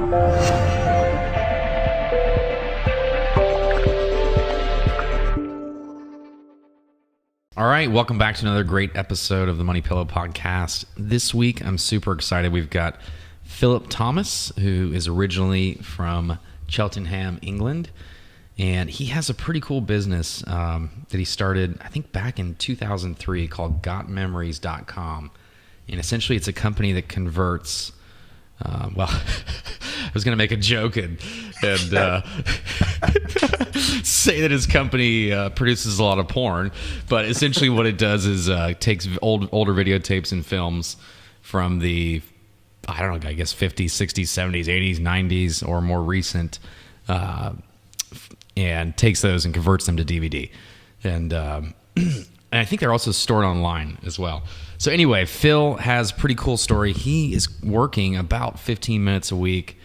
All right, welcome back to another great episode of the Money Pillow podcast. This week, I'm super excited. We've got Philip Thomas, who is originally from Cheltenham, England, and he has a pretty cool business that he started, I think, back in 2003 called gotmemories.com. And essentially, it's a company that converts, I was going to make a joke and say that his company produces a lot of porn, but essentially what it does is takes older videotapes and films from the, I don't know, I guess 50s, 60s, 70s, 80s, 90s, or more recent, and takes those and converts them to DVD. And I think they're also stored online as well. So anyway, Phil has a pretty cool story. He is working about 15 minutes a week,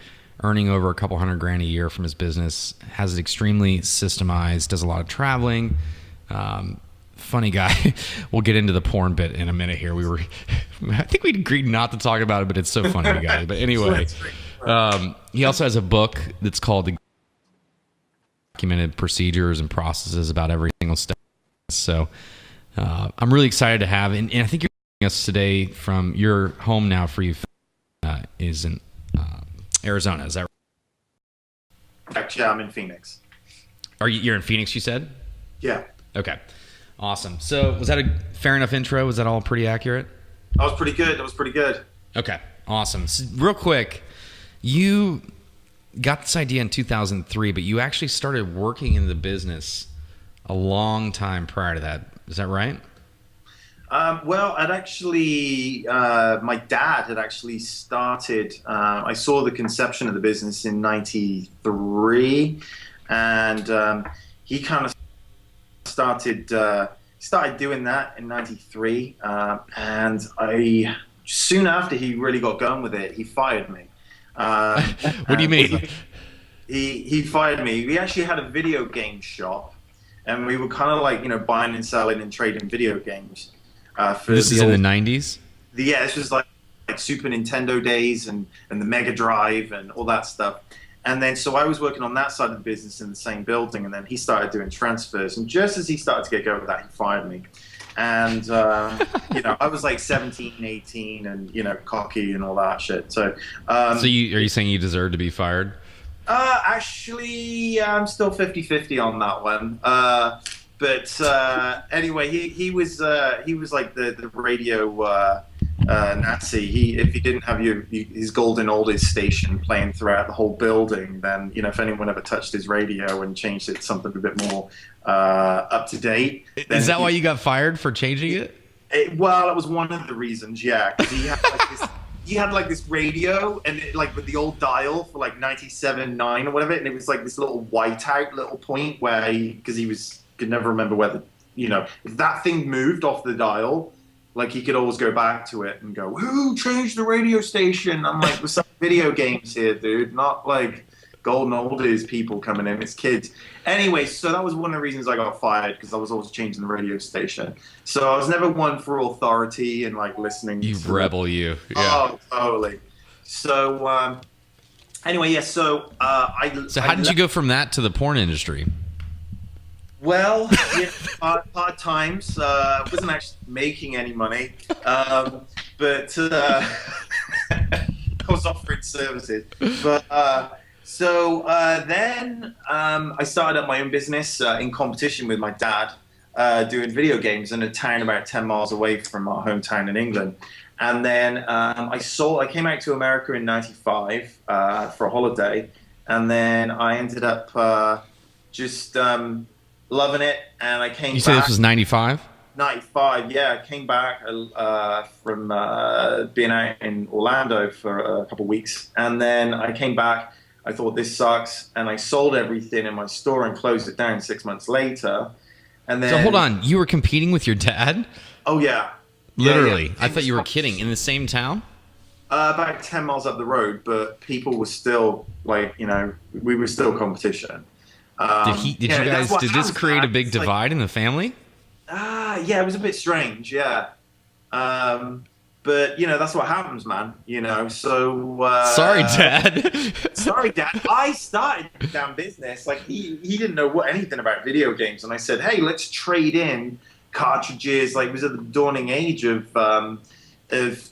earning over a couple $100,000 a year from his business, has it extremely systemized, does a lot of traveling. Funny guy. We'll get into the porn bit in a minute here. I think we agreed not to talk about it, but it's so funny, you guys. But anyway, he also has a book that's called The Documented Procedures and Processes about every single step. So I'm really excited to have, and I think you're joining us today from your home now for you, is in Arizona, is that right? Yeah, I'm in Phoenix. You're in Phoenix, you said? Yeah. Okay. Awesome. So was that a fair enough intro? Was that all pretty accurate? That was pretty good. Okay. Awesome. So real quick, you got this idea in 2003, but you actually started working in the business a long time prior to that. Is that right? Well, I'd actually, my dad had actually started, I saw the conception of the business in 93, and he kind of started doing that in 93, and soon after he really got going with it, he fired me. What do you mean? He fired me. We actually had a video game shop, and we were kind of like, buying and selling and trading video games. This is in the 90s? Yeah, this was like Super Nintendo days and the Mega Drive and all that stuff. And then, so I was working on that side of the business in the same building, and then he started doing transfers. And just as he started to get going with that, he fired me. And, I was like 17, 18 and, cocky and all that shit. So, are you saying you deserve to be fired? Actually, I'm still 50-50 on that one. But anyway, he was like the radio Nazi. If he didn't have his golden oldies station playing throughout the whole building, then if anyone ever touched his radio and changed it to something a bit more up to date. Is that why you got fired for changing it? Well, that was one of the reasons. Yeah, because he had like this radio and with the old dial for like 97.9 or whatever, and it was like this little whiteout little point where because he could never remember whether if that thing moved off the dial, like he could always go back to it and go, who changed the radio station? I'm like, with some video games here, dude, not like golden oldies people coming in, it's kids. Anyway, so that was one of the reasons I got fired, because I was always changing the radio station. So I was never one for authority and like listening. You rebel, you. Yeah. Oh, totally. So anyway, yeah. So how did you go from that to the porn industry? Well, hard times. Wasn't actually making any money, but I was offering services. But then I started up my own business in competition with my dad, doing video games in a town about 10 miles away from our hometown in England. And then I came out to America in '95 for a holiday, and then I ended up just loving it, and I came back. You say this was 95? 95, yeah. I came back from being out in Orlando for a couple of weeks, and then I came back. I thought, this sucks, and I sold everything in my store and closed it down 6 months later. And then, so hold on, you were competing with your dad? Oh yeah, literally. Yeah. I thought you were kidding. In the same town? About 10 miles up the road, but people were still we were still competition. Did this create a big divide in the family? Yeah, it was a bit strange. Yeah. But that's what happens, man. So Sorry, Dad. sorry, Dad. I started the damn business. Like he didn't know anything about video games, and I said, hey, let's trade in cartridges. Like it was at the dawning age of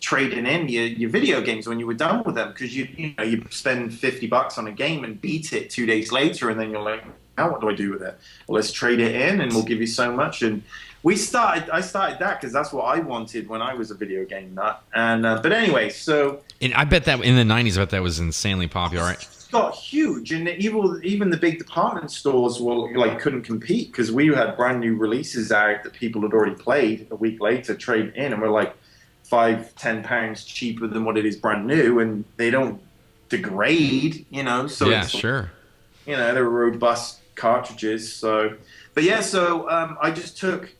trading in your video games when you were done with them, because you spend $50 on a game and beat it 2 days later, and then you're like, now what do I do with it? Well, let's trade it in, and we'll give you so much. And I started that because that's what I wanted when I was a video game nut. And but anyway, so And I bet that in the 90s, I bet that was insanely popular, right? it got huge, and even the big department stores couldn't compete, because we had brand new releases out that people had already played a week later, trade in, and we're like £5-10 cheaper than what it is brand new, and they don't degrade, So Yeah, it's, sure. they're robust cartridges. So, but yeah, so I just took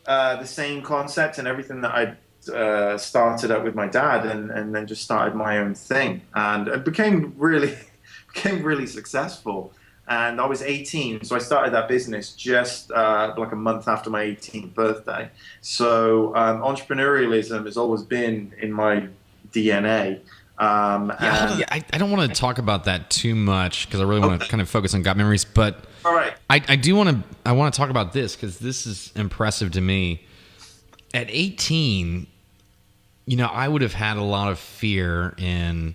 the same concept and everything that I started up with my dad, and then just started my own thing, and it became really successful. And I was 18, so I started that business just like a month after my 18th birthday. So entrepreneurialism has always been in my DNA. I don't want to talk about that too much because I really want to kind of focus on Got Memories, but all right. I want to talk about this because this is impressive to me. At 18, I would have had a lot of fear in,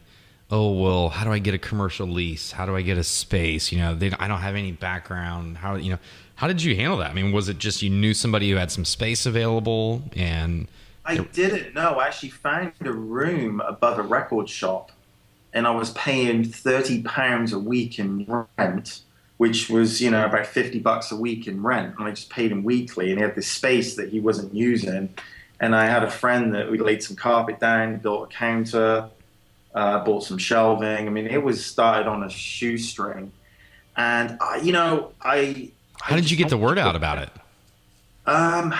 oh, well, how do I get a commercial lease? How do I get a space? I don't have any background. How did you handle that? I mean, was it just you knew somebody who had some space available and... I didn't know. I actually found a room above a record shop, and I was paying £30 a week in rent, which was, about $50 a week in rent. And I just paid him weekly, and he had this space that he wasn't using. And I had a friend that we laid some carpet down, built a counter, bought some shelving. I mean, it was started on a shoestring. And, how did you get the word out about it? And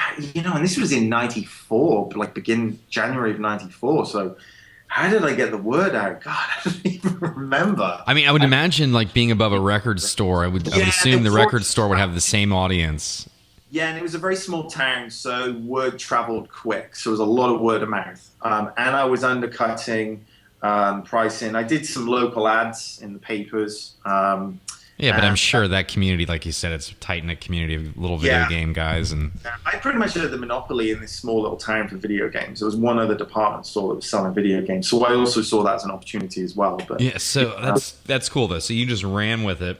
this was in 94, like begin January of 94. So how did I get the word out? God, I don't even remember. I mean, I would imagine like being above a record store, I would assume the record store would have the same audience. Yeah, and it was a very small town, so word traveled quick. So it was a lot of word of mouth. And I was undercutting pricing. I did some local ads in the papers. Yeah, but I'm sure that community, like you said, it's a tight-knit community of little video game guys. And I pretty much had the monopoly in this small little town for video games. There was one other department store that was selling video games. So I also saw that as an opportunity as well. But yeah, so that's cool, though. So you just ran with it,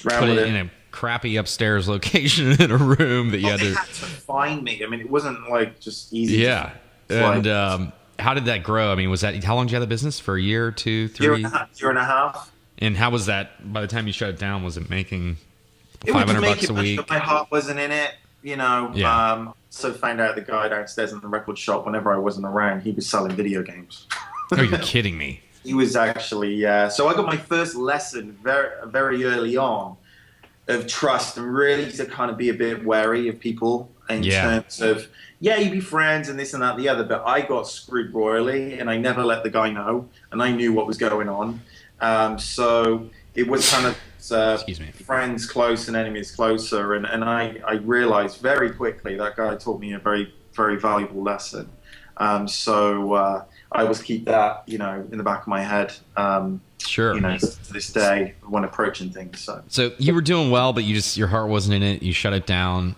put it in a crappy upstairs location in a room that you had to... They had to find me. I mean, it wasn't like just easy. Yeah. And how did that grow? I mean, how long did you have the business? For a year, 2, 3? Year and a half. And how was that? By the time you shut it down, was it making $500 a week? But my heart wasn't in it, Yeah. So found out the guy downstairs in the record shop, whenever I wasn't around, he was selling video games. Oh, you're kidding me. He was actually, yeah. So I got my first lesson very early on of trust, and really to kind of be a bit wary of people in terms of, you be friends and this and that and the other, but I got screwed royally, and I never let the guy know, and I knew what was going on. So it was kind of friends close and enemies closer, and I realized very quickly that guy taught me a very, very valuable lesson. So I always keep that, in the back of my head. Sure. To this day when approaching things. So you were doing well, but your heart wasn't in it. You shut it down.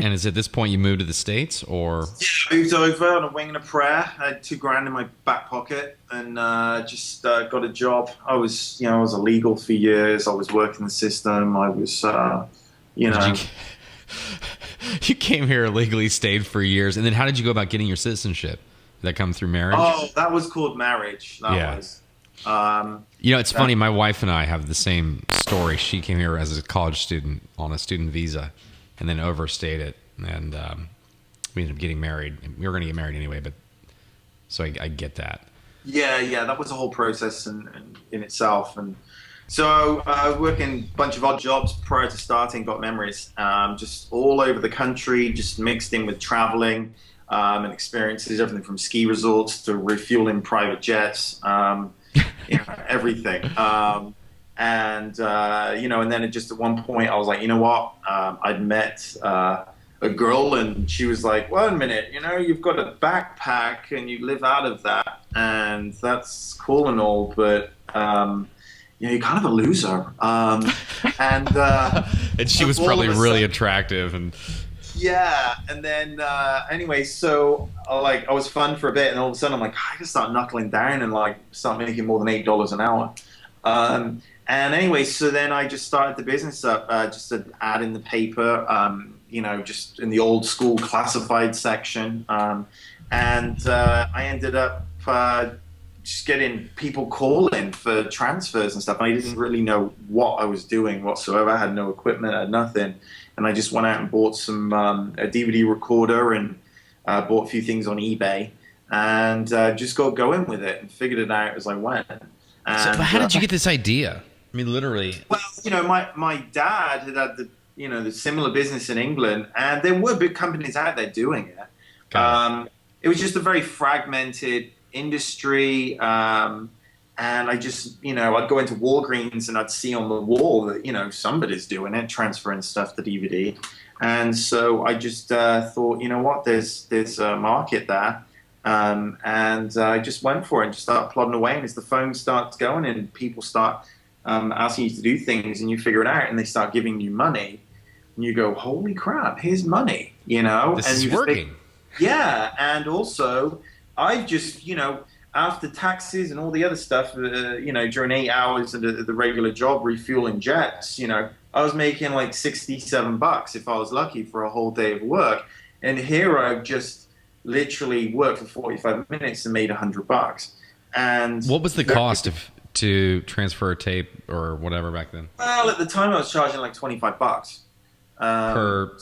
And is it at this point you moved to the States, or? Yeah, I moved over on a wing and a prayer. I had $2,000 in my back pocket, and just got a job. I was illegal for years. I was working the system. I was, You came here illegally, stayed for years, and then how did you go about getting your citizenship? Did that come through marriage? Oh, that was called marriage. That was. It's funny. My wife and I have the same story. She came here as a college student on a student visa, and then overstayed it, and we ended up getting married. We were going to get married anyway, but so I get that. Yeah, that was a whole process in itself, and so I was working a bunch of odd jobs prior to starting Got Memories, just all over the country, just mixed in with traveling and experiences, everything from ski resorts to refueling private jets, everything. And then just at one point I was like, you know what? I'd met a girl, and she was like, "1 minute, you know, you've got a backpack and you live out of that, and that's cool and all, but you know, you're kind of a loser." And And she was all probably of a really sudden, attractive. And yeah, and then anyway, so I was fun for a bit, and all of a sudden I'm like, I just start knuckling down and like start making more than $8 an hour. And anyway, so then I just started the business up, just an ad in the paper, you know, just in the old school classified section, and I ended up just getting people calling for transfers and stuff. And I didn't really know what I was doing whatsoever. I had no equipment, I had nothing. And I just went out and bought a DVD recorder and bought a few things on eBay and just got going with it and figured it out as I went. so, And but how did you get this idea? I mean, literally. well, you know, my dad had the the similar business in England, and there were big companies out there doing it. It was just a very fragmented industry. And I just, I'd go into Walgreens and I'd see on the wall that, somebody's doing it, transferring stuff to DVD. And so I just thought, you know what, there's a market there. And I just went for it and just started plodding away. And as the phone starts going and people start asking you to do things and you figure it out and they start giving you money and you go, holy crap, here's money, This and is you working. yeah. And also I've just, after taxes and all the other stuff, during 8 hours of the regular job refueling jets, I was making like $67 if I was lucky for a whole day of work. And here I've just literally worked for 45 minutes and made $100. And What was the cost to transfer a tape or whatever back then? well, at the time I was charging like $25 Per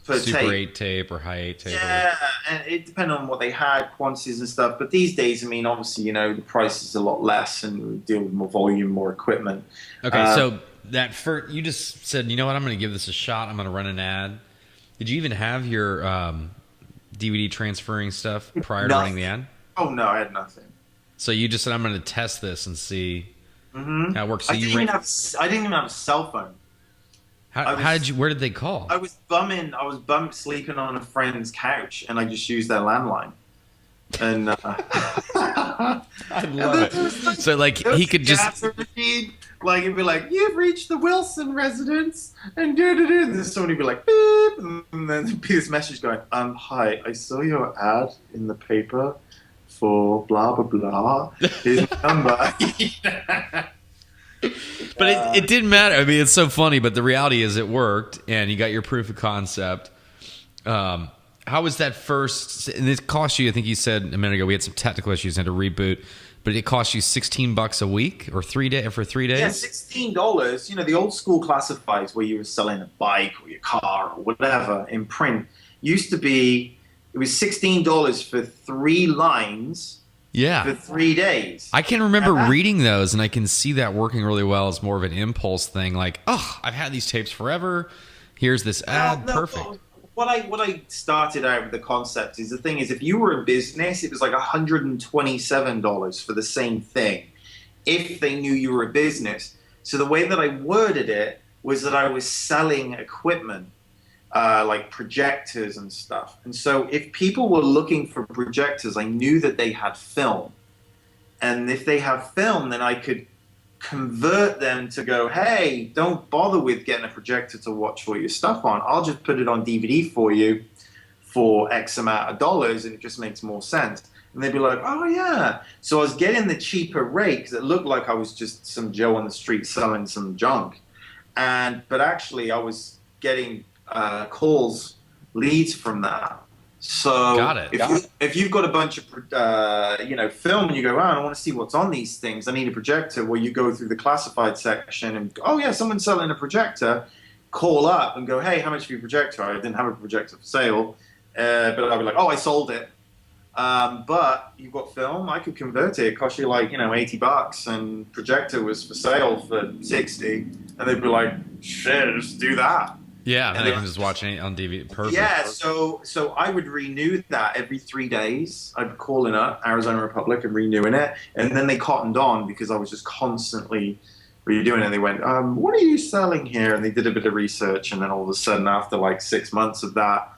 per Super tape. 8 tape or high 8 tape? Yeah, and it depended on what they had, quantities and stuff. But these days, I mean, obviously, the price is a lot less, and we deal with more volume, more equipment. Okay, so that first, you just said, you know what, I'm going to give this a shot. I'm going to run an ad. Did you even have your DVD transferring stuff prior to running the ad? Oh no, I had nothing. So you just said, I'm going to test this and see how it works. So I didn't even have a cell phone. Where did they call? I was sleeping on a friend's couch, and I just used their landline. And I love it. So like he could just machine, like it'd be like, "You've reached the Wilson residence," and and then somebody would be like, "Beep," and then there'd be this message going, "Hi, I saw your ad in the paper for blah blah blah. Here's my number." But it didn't matter. I mean, it's so funny, but the reality is it worked, and you got your proof of concept. How was that first? And it cost you, I think you said a minute ago, we had some technical issues and had to reboot, but it cost you $16 a week or 3 days for 3 days? Yeah, $16. The old school classifieds where you were selling a bike or your car or whatever in print used to be, it was $16 for 3 lines. Yeah. For 3 days. I can remember reading those, and I can see that working really well as more of an impulse thing. Like, oh, I've had these tapes forever. Here's this ad. Perfect. What I started out with the concept is the thing is, if you were a business, it was like $127 for the same thing if they knew you were a business. So the way that I worded it was that I was selling equipment. Like projectors and stuff. And so if people were looking for projectors, I knew that they had film. And if they have film, then I could convert them to go, hey, don't bother with getting a projector to watch all your stuff on. I'll just put it on DVD for you for X amount of dollars, and it just makes more sense. And they'd be like, oh, yeah. So I was getting the cheaper rate because it looked like I was just some Joe on the street selling some junk. But actually, I was getting calls, leads from that. So Got it. If you've got a bunch of film and you go, oh, I want to see what's on these things, I need a projector. Well, you go through the classified section and oh yeah, someone's selling a projector. Call up and go, hey, how much for your projector? I didn't have a projector for sale, but I'd be like, oh, I sold it. But you've got film, I could convert it. It cost you like $80, and projector was for sale for 60, and they'd be like, shit, just do that. Yeah, and I can just watch it on DVD. Perfect. Yeah, so I would renew that every 3 days. I'd be calling up Arizona Republic and renewing it, and then they cottoned on because I was just constantly redoing it. They went, what are you selling here? And they did a bit of research, and then all of a sudden, after like 6 months of that,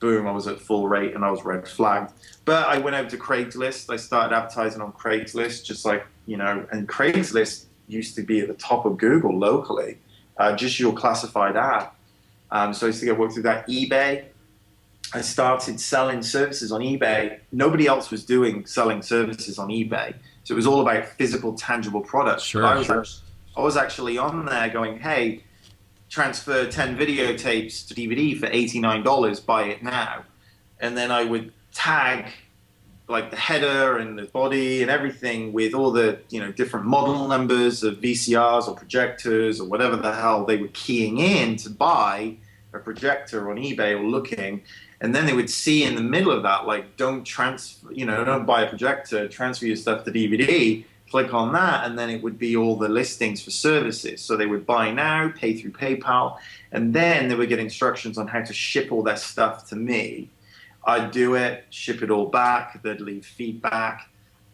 boom, I was at full rate and I was red flagged. But I went over to Craigslist. I started advertising on Craigslist, just like, and Craigslist used to be at the top of Google locally, just your classified ad. So I used to go work through that. eBay. I started selling services on eBay. Nobody else was selling services on eBay. So it was all about physical, tangible products. Sure. I was actually on there going, hey, transfer 10 videotapes to DVD for $89, buy it now. And then I would tag like the header and the body and everything with all the different model numbers of VCRs or projectors or whatever the hell they were keying in to buy a projector on eBay or looking. And then they would see in the middle of that, like, don't buy a projector, transfer your stuff to DVD, click on that, and then it would be all the listings for services. So they would buy now, pay through PayPal, and then they would get instructions on how to ship all their stuff to me. I'd do it, ship it all back, they'd leave feedback,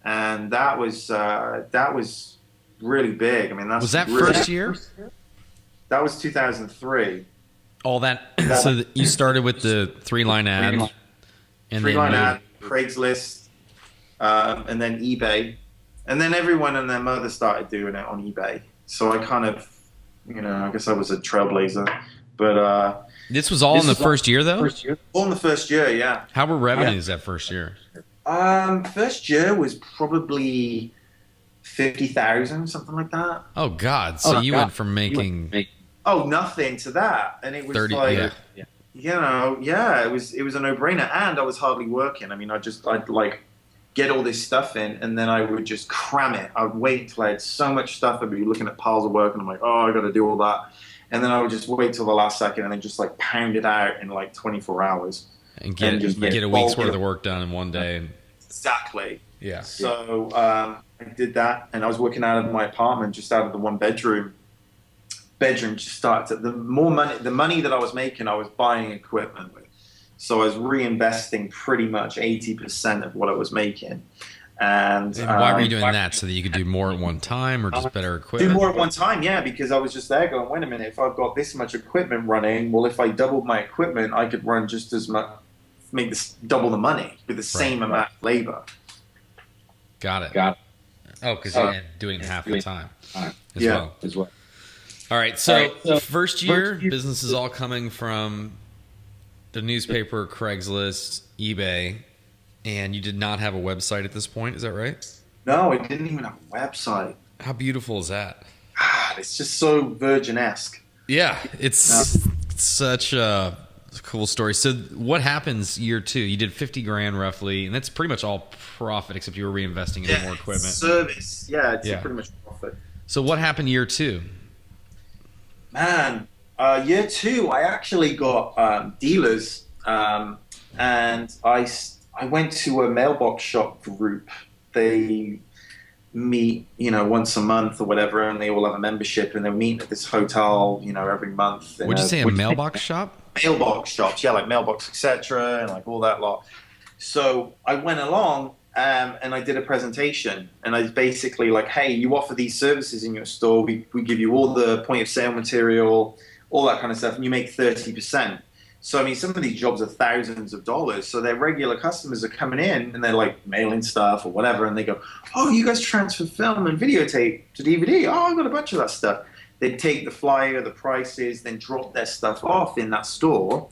and that was really big. I mean, was that first year? That was 2003. All that. So you started with the 3-line ad, and 3-line ad, Craigslist, and then eBay, and then everyone and their mother started doing it on eBay. So I kind of, I guess I was a trailblazer. But this was all in the first year, though. All in the first year, yeah. How were revenues that first year? First year was probably 50,000, something like that. Oh God! So you went from making nothing to that, and it was 30, like, it was a no-brainer, and I was hardly working. I mean, I'd like get all this stuff in, and then I would just cram it. I would wait until I had so much stuff. I'd be looking at piles of work, and I'm like, oh, I got to do all that, and then I would just wait till the last second, and then just like pound it out in like 24 hours, and get a week's worth of work done in one day. Exactly. Yeah. So I did that, and I was working out of my apartment, just out of the one bedroom. Just started. The money that I was making, I was buying equipment with. So I was reinvesting pretty much 80% of what I was making. And why were you doing that? So that you could do more at one time, or just better equipment? Do more at one time, yeah, because I was just there going, wait a minute, if I've got this much equipment running, well, if I doubled my equipment, I could run just as much, make this double the money with the same amount of labor. Got it. Oh, because you're doing it half the time as well. All right, so first year, business is all coming from the newspaper, Craigslist, eBay, and you did not have a website at this point, is that right? No, I didn't even have a website. How beautiful is that? It's just so Virgin-esque. Yeah, it's such a cool story. So what happens year 2? You did 50 grand roughly, and that's pretty much all profit, except you were reinvesting in more equipment. Service, it's pretty much profit. So what happened year 2? Man, year 2, I actually got dealers, and I went to a mailbox shop group. They meet, once a month or whatever, and they all have a membership, and they meet at this hotel, every month. Would you say a mailbox shop? Mailbox shops, yeah, like Mailbox, etc., and like all that lot. So I went along. And I did a presentation, and I was basically like, hey, you offer these services in your store. We give you all the point of sale material, all that kind of stuff, and you make 30%. So, I mean, some of these jobs are thousands of dollars. So their regular customers are coming in, and they're like mailing stuff or whatever, and they go, oh, you guys transfer film and videotape to DVD? Oh, I've got a bunch of that stuff. They take the flyer, the prices, then drop their stuff off in that store.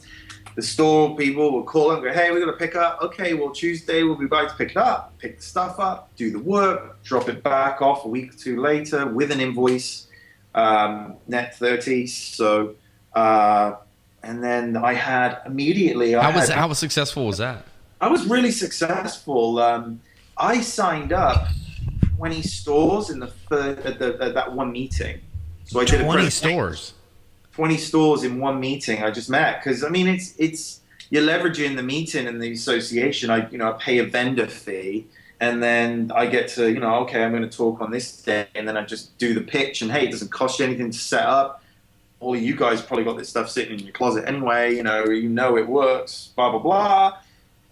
The store people will call and go, hey, we're going to pick up. Okay, well, Tuesday we'll be by to pick it up, pick the stuff up, do the work, drop it back off a week or 2 later with an invoice, net 30. So, and then I had immediately... How successful was that? I was really successful. I signed up 20 stores at that one meeting. So I did 20 stores? 20 stores in one meeting I just met, because I mean it's you're leveraging the meeting and the association. I pay a vendor fee, and then I get to okay, I'm going to talk on this day, and then I just do the pitch, and hey, it doesn't cost you anything to set up. All you guys probably got this stuff sitting in your closet anyway. It works, blah blah blah,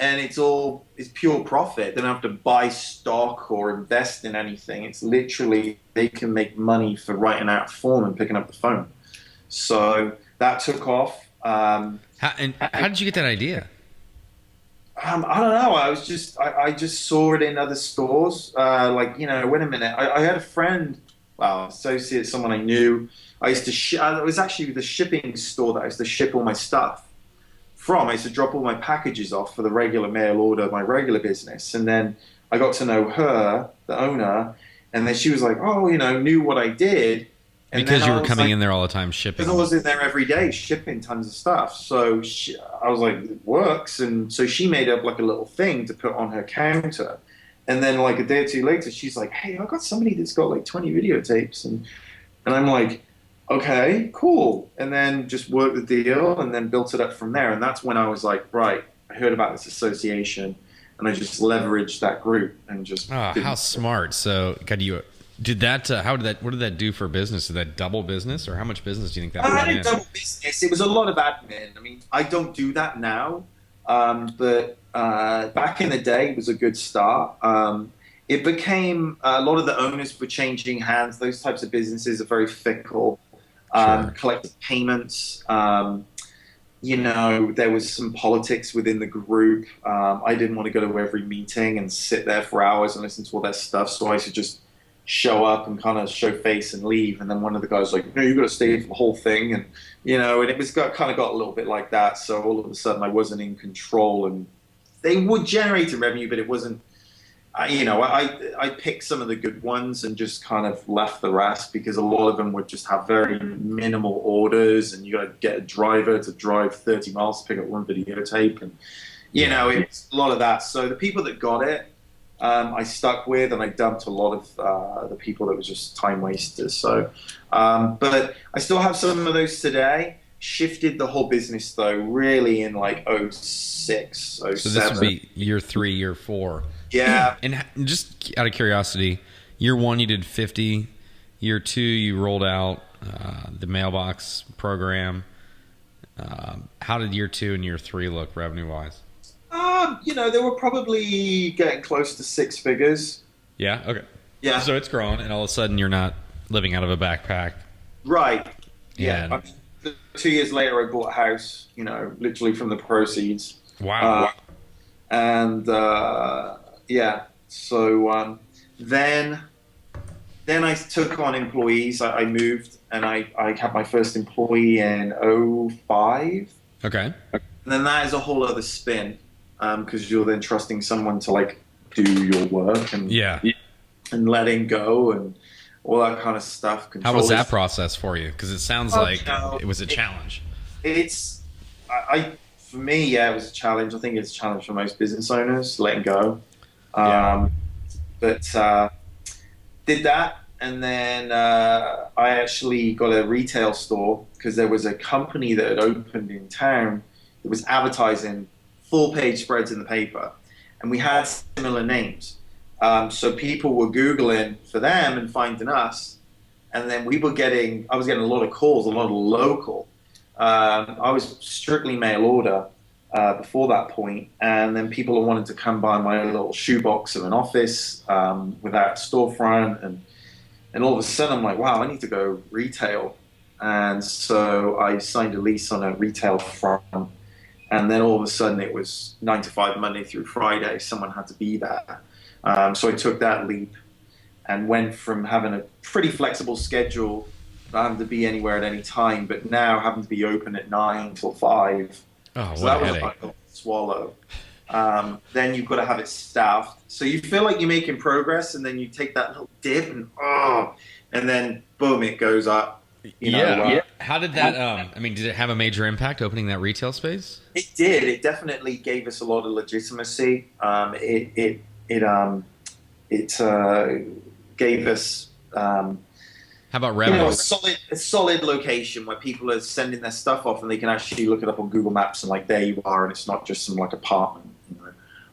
and it's pure profit. They don't have to buy stock or invest in anything. It's literally they can make money for writing out a form and picking up the phone. So that took off. How did you get that idea? I don't know. I just saw it in other stores. Like, wait a minute. I had a friend, well, associate, someone I knew. I used to it was actually the shipping store that I used to ship all my stuff from. I used to drop all my packages off for the regular mail order, my regular business. And then I got to know her, the owner, and then she was like, oh, knew what I did. And Because then you I were was coming like, in there all the time shipping. because I was in there every day shipping tons of stuff. So I was like, it works. And so she made up like a little thing to put on her counter. And then like a day or two later, she's like, hey, I got somebody that's got like 20 videotapes. And I'm like, okay, cool. And then just worked the deal and then built it up from there. And that's when I was like, right, I heard about this association and I just leveraged that group and just. Oh, how smart. So, what did that do for business? Did that double business, or how much business do you think that brought I in? did double business. It was a lot of admin. I mean, I don't do that now, but back in the day, it was a good start. It became a lot of the owners were changing hands. Those types of businesses are very fickle. Sure. Collective payments. There was some politics within the group. I didn't want to go to every meeting and sit there for hours and listen to all their stuff, so I used to just show up and kind of show face and leave. And then one of the guys was like, no, you got to stay for the whole thing. And, and it was kind of got a little bit like that. So all of a sudden I wasn't in control, and they would generate a revenue, but it wasn't, I picked some of the good ones and just kind of left the rest because a lot of them would just have very minimal orders, and you got to get a driver to drive 30 miles to pick up one videotape. And, it's a lot of that. So the people that got it, I stuck with, and I dumped a lot of the people that was just time wasters. So, but I still have some of those today. Shifted the whole business though, really in like '06, '07. So this would be year 3, year 4. Yeah. And just out of curiosity, year 1 you did 50. Year 2 you rolled out the mailbox program. How did year 2 and year 3 look revenue wise? They were probably getting close to 6 figures. Yeah. Okay. Yeah. So it's grown, and all of a sudden you're not living out of a backpack. Right. Yeah. And 2 years later, I bought a house. Literally from the proceeds. wow. And yeah. So then I took on employees. I moved, and I had my first employee in '05. Okay. And then that is a whole other spin, because you're then trusting someone to like do your work and letting go and all that kind of stuff. How was that process for you? Because it sounds like it was a challenge. For me, yeah, it was a challenge. I think it's a challenge for most business owners, letting go. But did that, and then I actually got a retail store because there was a company that had opened in town that was advertising full-page spreads in the paper, and we had similar names. So people were Googling for them and finding us, and then I was getting a lot of calls, a lot of local. I was strictly mail order before that point, and then people wanted to come by my little shoebox of an office without a storefront, and all of a sudden I'm like, wow, I need to go retail. And so I signed a lease on a retail front, and then all of a sudden it was 9 to 5, Monday through Friday. Someone had to be there. So I took that leap and went from having a pretty flexible schedule, not having to be anywhere at any time, but now having to be open at 9 till 5. Oh, so what that a was headache. like a swallow. Then you've got to have it staffed. So you feel like you're making progress, and then you take that little dip, and then boom, it goes up. How did that? Did it have a major impact opening that retail space? It did. It definitely gave us a lot of legitimacy. It gave us. How about revenue? A solid location where people are sending their stuff off, and they can actually look it up on Google Maps, and like there you are, and it's not just some like apartment.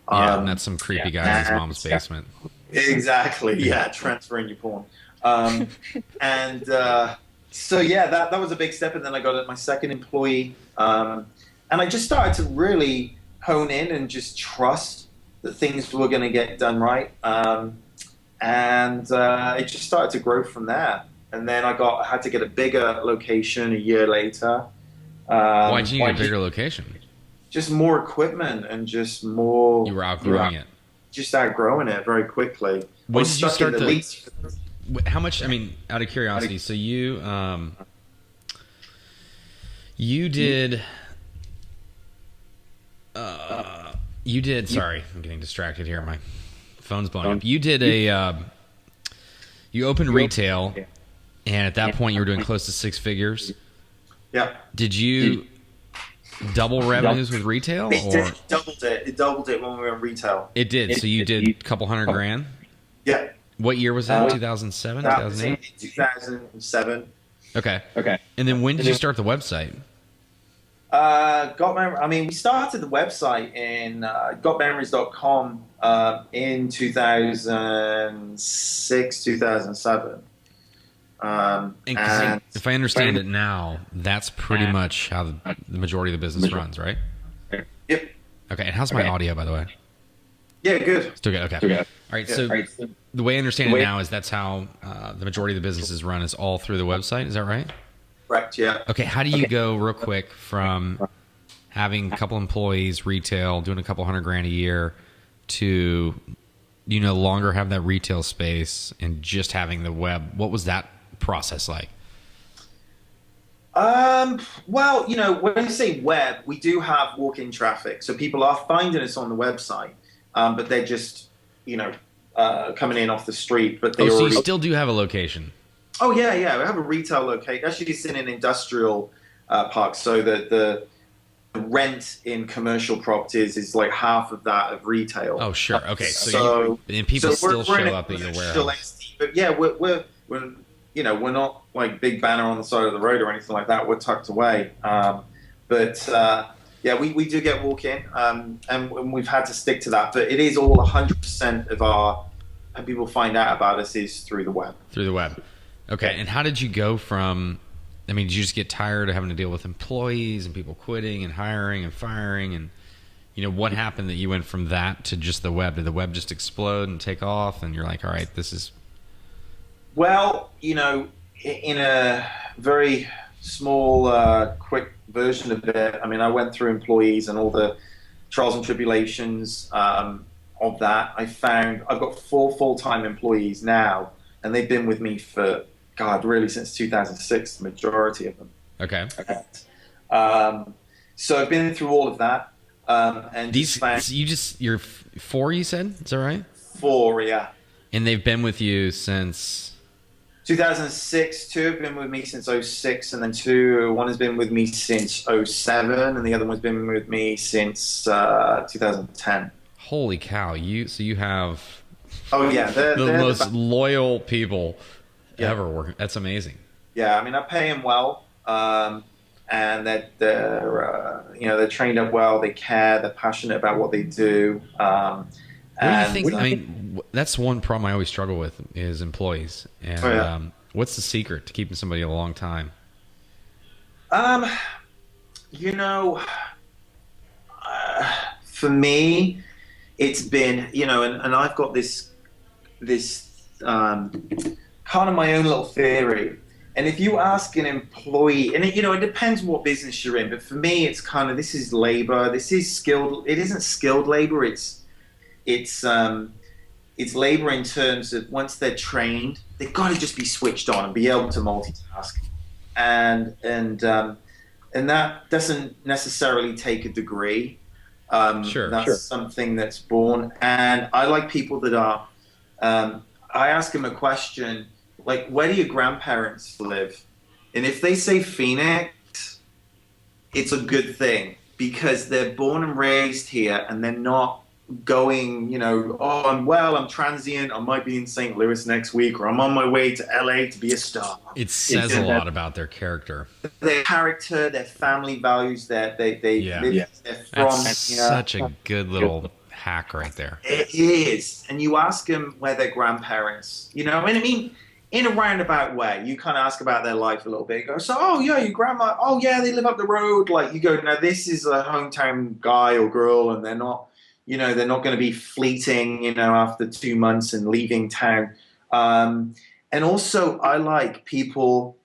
And that's some creepy guy in his mom's basement. Exactly. Yeah, transferring your porn. So yeah, that was a big step, and then I got my second employee, and I just started to really hone in and just trust that things were going to get done right, and it just started to grow from there. And then I had to get a bigger location a year later. Why did you need a bigger location? just more equipment and just more. You were outgrowing it. Just outgrowing it very quickly. I When was did you stuck in start the the? lease. How much? I mean, out of curiosity, so you did. You did. Sorry, I'm getting distracted here. My phone's blowing up. You did a. You opened retail, and at that point, you were doing close to six figures. Yeah. Did you double revenues with retail, or It doubled it. It doubled it when we were in retail. it did? So you did a couple hundred grand. Yeah. What year was that? 2007, That was in 2008. 2007. Okay. And then when did you start the website? I mean, we started the website in gotmemories.com in 2006, 2007. And if I understand it now, that's pretty much how the majority of the business runs, right? Yep. Okay. And how's my audio, by the way? Yeah, good. Still good. Okay. All right. So the way I understand it now is that's how the majority of the business is run, is all through the website. Is that right? Correct, yeah. Okay. How do you go real quick from having a couple employees, retail, doing a couple hundred grand a year, to you no longer have that retail space and just having the web? What was that process like? Well, when you say web, we do have walk-in traffic. So people are finding us on the website, but they're just, coming in off the street. But they so already... you still do have a location? Oh, yeah. We have a retail location. Actually, it's in an industrial park. So the rent in commercial properties is like half of that of retail. Oh, sure. Okay. And people still show up at your warehouse. But yeah, we're not like big banner on the side of the road or anything like that. We're tucked away. Yeah, we do get walk-in, and we've had to stick to that. But it is all 100% of and people find out about us is through the web. Through the web. Okay. And how did you go from, I mean, did you just get tired of having to deal with employees and people quitting and hiring and firing? And, what happened that you went from that to just the web? Did the web just explode and take off? And you're like, all right, this is... Well, in a very small, quick version of it, I mean, I went through employees and all the trials and tribulations of that. I've got 4 full-time employees now, and they've been with me for, God, really since 2006, the majority of them. Okay. So I've been through all of that. And you're 4, you said? Is that right? 4, yeah. And they've been with you since... 2006, 2 have been with me since 06, and then 1 has been with me since 07, and the other one's been with me since 2010. Holy cow! So you have they're the most loyal people ever working. That's amazing. Yeah, I mean, I pay them well, and they're trained up well. They care. They're passionate about what they do. What do you think? I mean, that's one problem I always struggle with is employees. And what's the secret to keeping somebody a long time? For me, it's been, and I've got this kind of my own little theory. And if you ask an employee, and it depends what business you're in, but for me, it's kind of, this is labor. This is skilled. It isn't skilled labor. It's labor in terms of once they're trained, they've got to just be switched on and be able to multitask. And that doesn't necessarily take a degree. That's something that's born. And I like people that are, I ask them a question, like, where do your grandparents live? And if they say Phoenix, it's a good thing because they're born and raised here and they're not going, I'm transient. I might be in St. Louis next week, or I'm on my way to LA to be a star. It says a lot about their character. Their character, their family values, they're from. That's such a good little hack right there. It is. And you ask them where their grandparents, and I mean, in a roundabout way, you kind of ask about their life a little bit. You go, so, your grandma, they live up the road. Like, you go, now this is a hometown guy or girl, and they're not, they're not going to be fleeting, after 2 months and leaving town. And also, I like people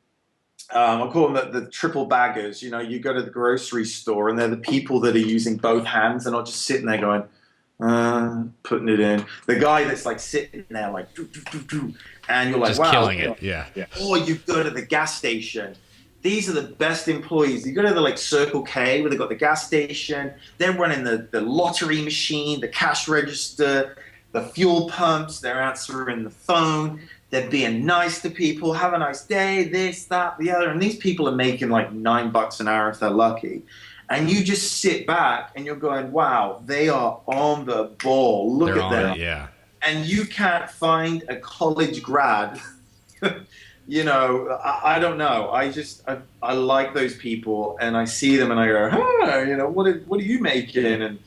I call them the triple baggers. You know, you go to the grocery store and they're the people that are using both hands and not just sitting there going, putting it in. The guy that's like sitting there like, doo, doo, doo, doo, and you're like, Just wow. killing it. Yeah. Or you go to the gas station. These are the best employees. You go to the like Circle K where they've got the gas station. They're running the lottery machine, the cash register, the fuel pumps. They're answering the phone. They're being nice to people. Have a nice day. This, that, the other. And these people are making like $9 an hour if they're lucky. And you just sit back and you're going, wow, they are on the ball. Look They're at on them. it, yeah. And you can't find a college grad. You know, I don't know. I like those people, and I see them, and I go, you know, what are you making, and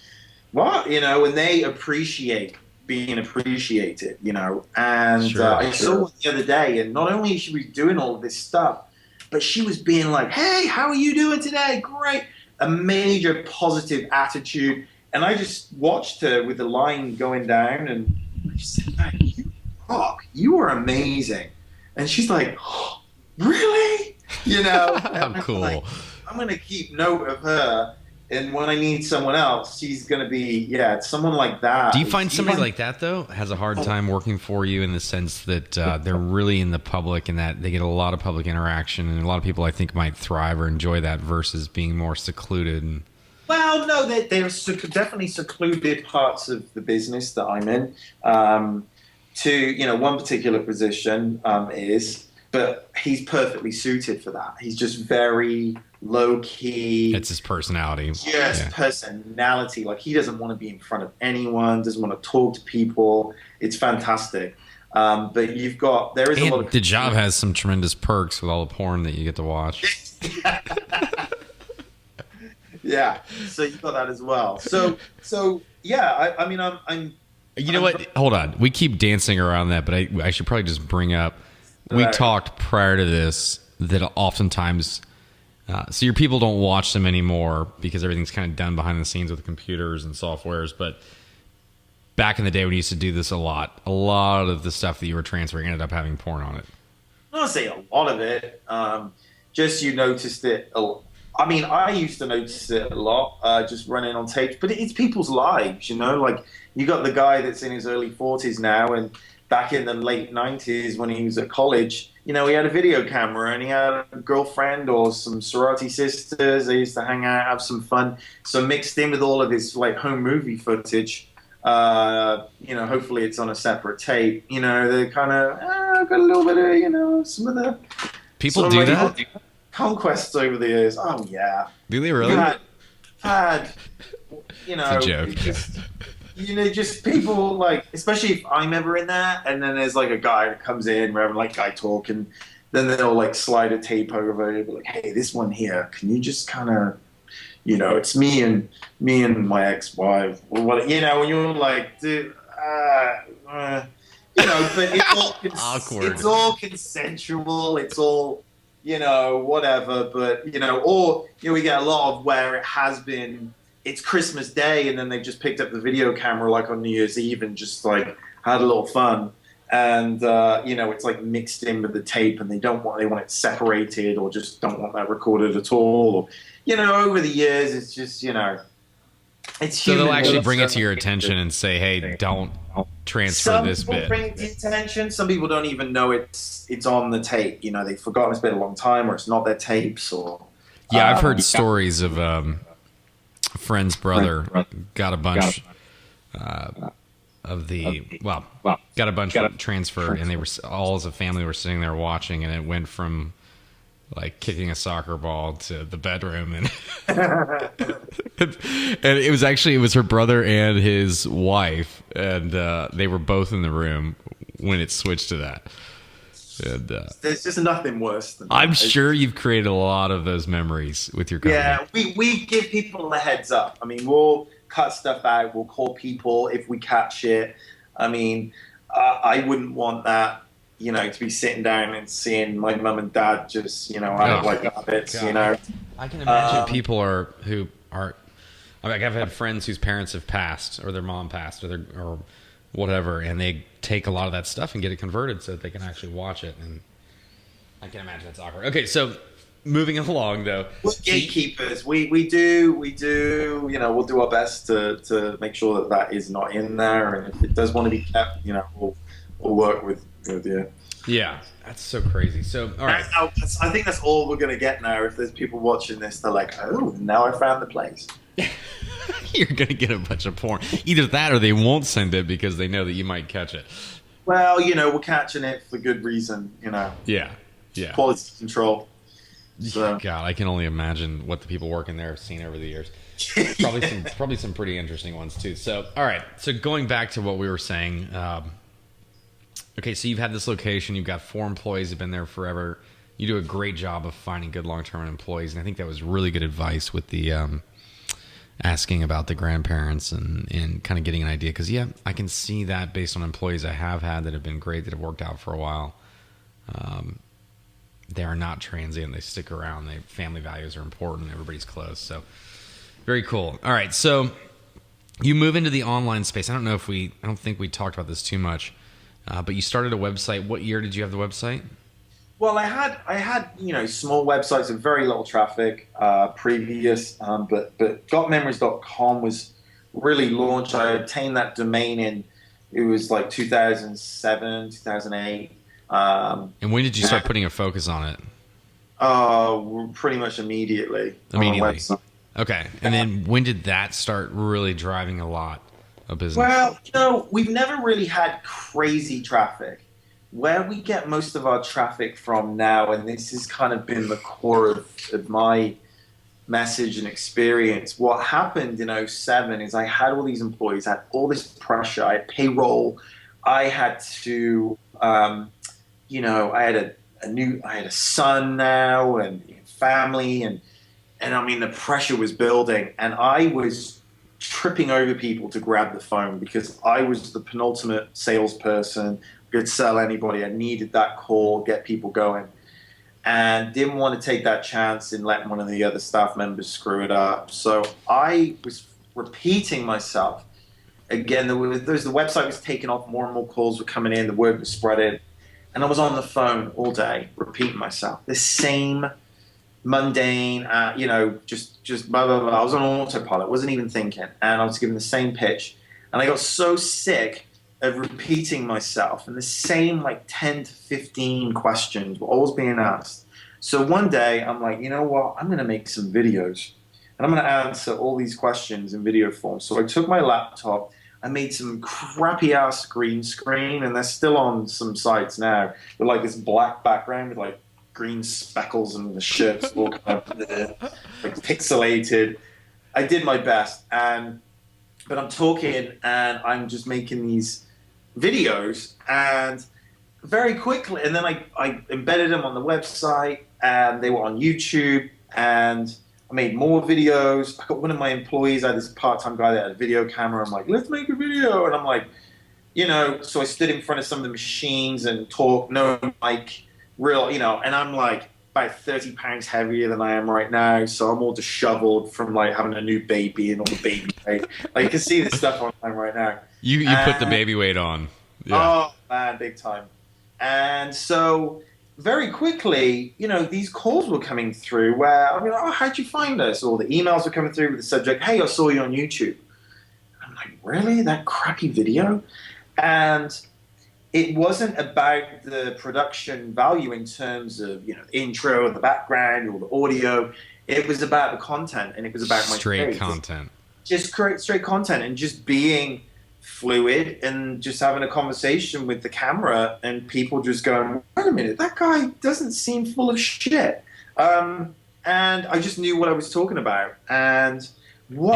what, you know, and they appreciate being appreciated, you know. And I saw her the other day, and not only is she doing all of this stuff, but she was being like, hey, how are you doing today? Great. A major positive attitude. And I just watched her with the line going down, and I just said, man, you rock. You are amazing. And she's like, oh, really? You know? How cool. Like, I'm going to keep note of her. And when I need someone else, she's going to be, someone like that. Do you find somebody like that, though, has a hard time working for you in the sense that they're really in the public and that they get a lot of public interaction, and a lot of people, I think, might thrive or enjoy that versus being more secluded? And... Well, no, they're definitely secluded parts of the business that I'm in. One particular position but he's perfectly suited for that. He's just very low key. It's his personality. Personality. Like, he doesn't want to be in front of anyone, doesn't want to talk to people. It's fantastic. But there is a lot of... The job has some tremendous perks with all the porn that you get to watch. Yeah. So you've got that as well. So yeah, I mean, I'm you know what? Hold on. We keep dancing around that, but I should probably just bring up, we talked prior to this that oftentimes, so your people don't watch them anymore because everything's kind of done behind the scenes with computers and softwares. But back in the day when you used to do this a lot of the stuff that you were transferring ended up having porn on it. I don't say a lot of it. Just you noticed it a lot. I mean, I used to notice it a lot, just running on tapes. But it's people's lives, you know? Like, you got the guy that's in his early 40s now, and back in the late 90s when he was at college, you know, he had a video camera and he had a girlfriend or some sorority sisters. They used to hang out, have some fun. So mixed in with all of his, like, home movie footage, you know, hopefully it's on a separate tape. You know, they kind of got a little bit of, you know, some of the... People do that? Conquests over the years. Oh, yeah. Do they really? Had, you know... It's a joke. Just people, like, especially if I'm ever in there, and then there's, like, a guy that comes in, we're having, like, guy talk, and then they'll, like, slide a tape over, and be like, hey, this one here, can you just kind of, you know, it's me and my ex-wife, or what, you know, when you're like, dude, you know, but it's all awkward. It's all consensual, it's all, you know, whatever, but, you know, or, you know, we get a lot of where it has been, it's Christmas Day, and then they just picked up the video camera like on New Year's Eve and just like had a little fun. And, you know, it's like mixed in with the tape, and they want it separated, or just don't want that recorded at all. Or, you know, over the years, it's just, you know, it's so human. They'll actually bring it to your attention and say, hey, don't transfer this bit. Some people bring it to attention. Some people don't even know it's on the tape. You know, they've forgotten it's been a long time, or it's not their tapes, or... Yeah, I've heard stories of... a friend's brother got a bunch got a bunch transferred, and they were all as a family were sitting there watching, and it went from like kicking a soccer ball to the bedroom, and and it was her brother and his wife, and they were both in the room when it switched to that. And, there's just nothing worse than that. I'm sure you've created a lot of those memories with your company. Yeah, we give people a heads up. I mean, we'll cut stuff out. We'll call people if we catch it. I mean, I wouldn't want that, you know, to be sitting down and seeing my mum and dad just, you know, out of like rabbits, you know. I can imagine people who are. Like, I've had friends whose parents have passed, or their mom passed, or whatever, and they take a lot of that stuff and get it converted so that they can actually watch it. And I can imagine that's awkward. Okay, so moving along though. We're gatekeepers. We do, we'll do our best to make sure that that is not in there. And if it does want to be kept, we'll work with you. Yeah, that's so crazy. So, all right. I think that's all we're going to get now. If there's people watching this, they're like, oh, now I found the place. You're going to get a bunch of porn. Either that or they won't send it because they know that you might catch it. Well, we're catching it for good reason, Yeah. Quality control. So. God, I can only imagine what the people working there have seen over the years. Probably some pretty interesting ones too. So, all right. So going back to what we were saying, okay, so you've had this location. You've got 4 employees who've been there forever. You do a great job of finding good long-term employees, and I think that was really good advice with the asking about the grandparents and kind of getting an idea. Because, yeah, I can see that based on employees I have had that have been great, that have worked out for a while. They are not transient. They stick around. Family values are important. Everybody's close. So, very cool. All right, so you move into the online space. I don't think we talked about this too much. But you started a website. What year did you have the website? Well, I had small websites with very little traffic previous, but gotmemories.com was really launched. I obtained that domain it was like 2007, 2008. And when did you start putting a focus on it? Pretty much immediately. Immediately. Okay. And then when did that start really driving a lot of business? Well, we've never really had crazy traffic. Where we get most of our traffic from now, and this has kind of been the core of my message and experience, what happened in '07 is I had all these employees, I had all this pressure, I had payroll, I had to, I had a son now and family, and I mean the pressure was building, and I was tripping over people to grab the phone because I was the penultimate salesperson. Could sell anybody. I needed that call, get people going, and didn't want to take that chance and let one of the other staff members screw it up. So I was repeating myself. Again, the website was taking off, more and more calls were coming in, the word was spreading, and I was on the phone all day repeating myself. The same mundane, just blah, blah, blah. I was on autopilot, wasn't even thinking, and I was giving the same pitch, and I got so sick of repeating myself, and the same 10 to 15 questions were always being asked. So one day I'm like, you know what, I'm gonna make some videos and I'm gonna answer all these questions in video form. So I took my laptop, I made some crappy ass green screen, and they're still on some sites now, with this black background with green speckles and the shirts all kind of pixelated. I did my best, but I'm talking and I'm just making these videos, and very quickly, and then I embedded them on the website, and they were on YouTube, and I made more videos. I got one of my employees, I had this part-time guy that had a video camera. I'm like, let's make a video, and I'm like, so I stood in front of some of the machines and talked, no mic, real, and I'm like about 30 pounds heavier than I am right now, so I'm all disheveled from having a new baby and all the baby weight. You can see this stuff online right now. You put the baby weight on. Yeah. Oh man, big time. And so very quickly, these calls were coming through where how'd you find us? Or the emails were coming through with the subject, hey, I saw you on YouTube. I'm like, really? That crappy video? And it wasn't about the production value in terms of, the intro, the background, or the audio. It was about the content, and it was about my straight content. Just create straight content and just being fluid and just having a conversation with the camera, and people just going, wait a minute, that guy doesn't seem full of shit. And I just knew what I was talking about. And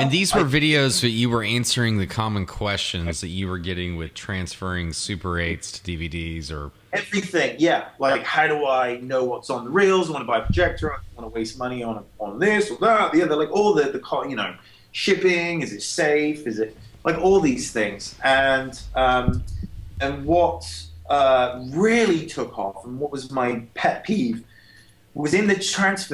these were videos that you were answering the common questions that you were getting with transferring Super 8s to DVDs or everything. Yeah. How do I know what's on the reels? I want to buy a projector. I want to waste money on this or that, the other, all the shipping. Is it safe? Is it all these things? And what really took off, and what was my pet peeve, was in the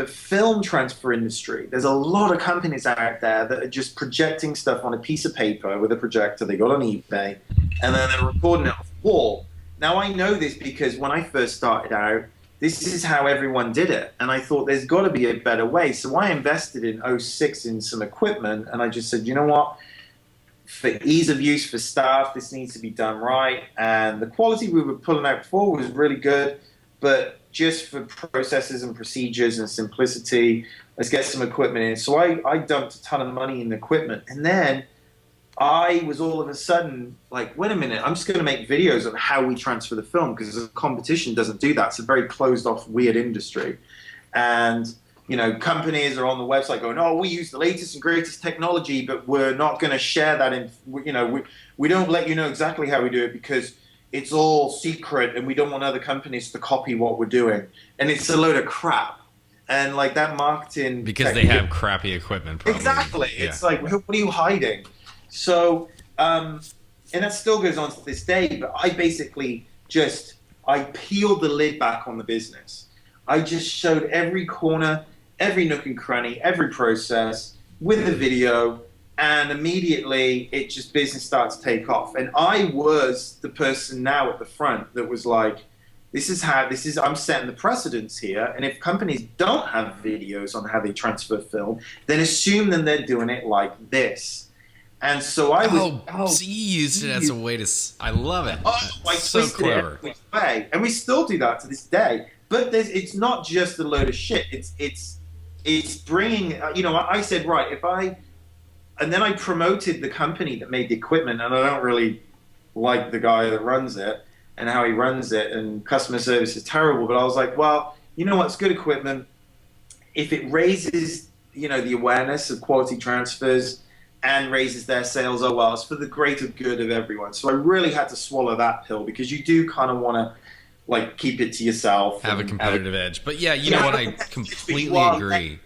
film transfer industry. There's a lot of companies out there that are just projecting stuff on a piece of paper with a projector they got on eBay, and then they're recording it off the wall. Now, I know this because when I first started out, this is how everyone did it. And I thought there's got to be a better way. So I invested in '06 in some equipment, and I just said, you know what? For ease of use for staff, this needs to be done right. And the quality we were pulling out before was really good, but just for processes and procedures and simplicity, let's get some equipment in. So I dumped a ton of money in equipment. And then I was all of a sudden like, wait a minute, I'm just going to make videos on how we transfer the film, because the competition doesn't do that. It's a very closed off, weird industry. And, you know, companies are on the website going, oh, we use the latest and greatest technology, but we're not going to share that. We don't let you know exactly how we do it because it's all secret and we don't want other companies to copy what we're doing. And it's a load of crap. And like that marketing. Because they have crappy equipment. Probably. Exactly. Yeah. It's like, what are you hiding? So, and that still goes on to this day, but I basically I peeled the lid back on the business. I just showed every corner, every nook and cranny, every process with the video, and immediately business starts to take off. And I was the person now at the front that was like, I'm setting the precedence here. And if companies don't have videos on how they transfer film, then assume that they're doing it like this. And so I was. So you used it as a way to. I love it. I so clever. It way. And we still do that to this day. But it's not just a load of shit. It's bringing. I said, right, and then I promoted the company that made the equipment, and I don't really like the guy that runs it and how he runs it, and customer service is terrible. But I was like, well, you know what's good equipment? If it raises, the awareness of quality transfers and raises their sales, oh well, it's for the greater good of everyone. So I really had to swallow that pill, because you do kind of want to like keep it to yourself. Have a competitive edge. But yeah, you know what? I completely agree.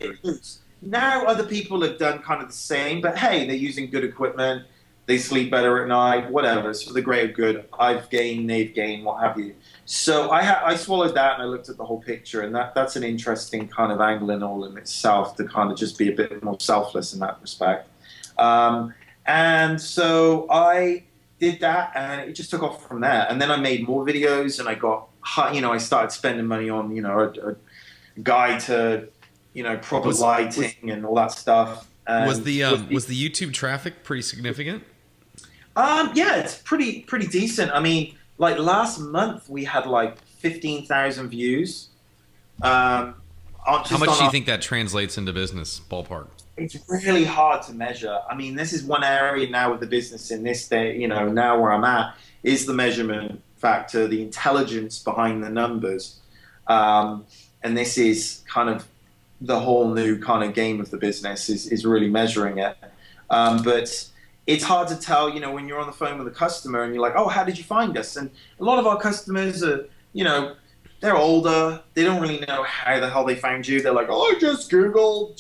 Now other people have done kind of the same, but hey, they're using good equipment. They sleep better at night, whatever. It's for the greater good. I've gained, they've gained, what have you. So I swallowed that, and I looked at the whole picture, and that's an interesting kind of angle in all in itself, to kind of just be a bit more selfless in that respect. And so I did that, and it just took off from there. And then I made more videos, and I started spending money on, a guide to, proper lighting and all that stuff. And was the YouTube traffic pretty significant? Yeah, it's pretty decent. I mean, like last month we had like 15,000 views. How much do you think that translates into business, ballpark? It's really hard to measure. I mean, this is one area now with the business in this day, now where I'm at, is the measurement factor, the intelligence behind the numbers. And this is kind of the whole new kind of game of the business is really measuring it. But it's hard to tell, when you're on the phone with a customer and you're like, oh, how did you find us? And a lot of our customers are, they're older. They don't really know how the hell they found you. They're like, oh, I just Googled,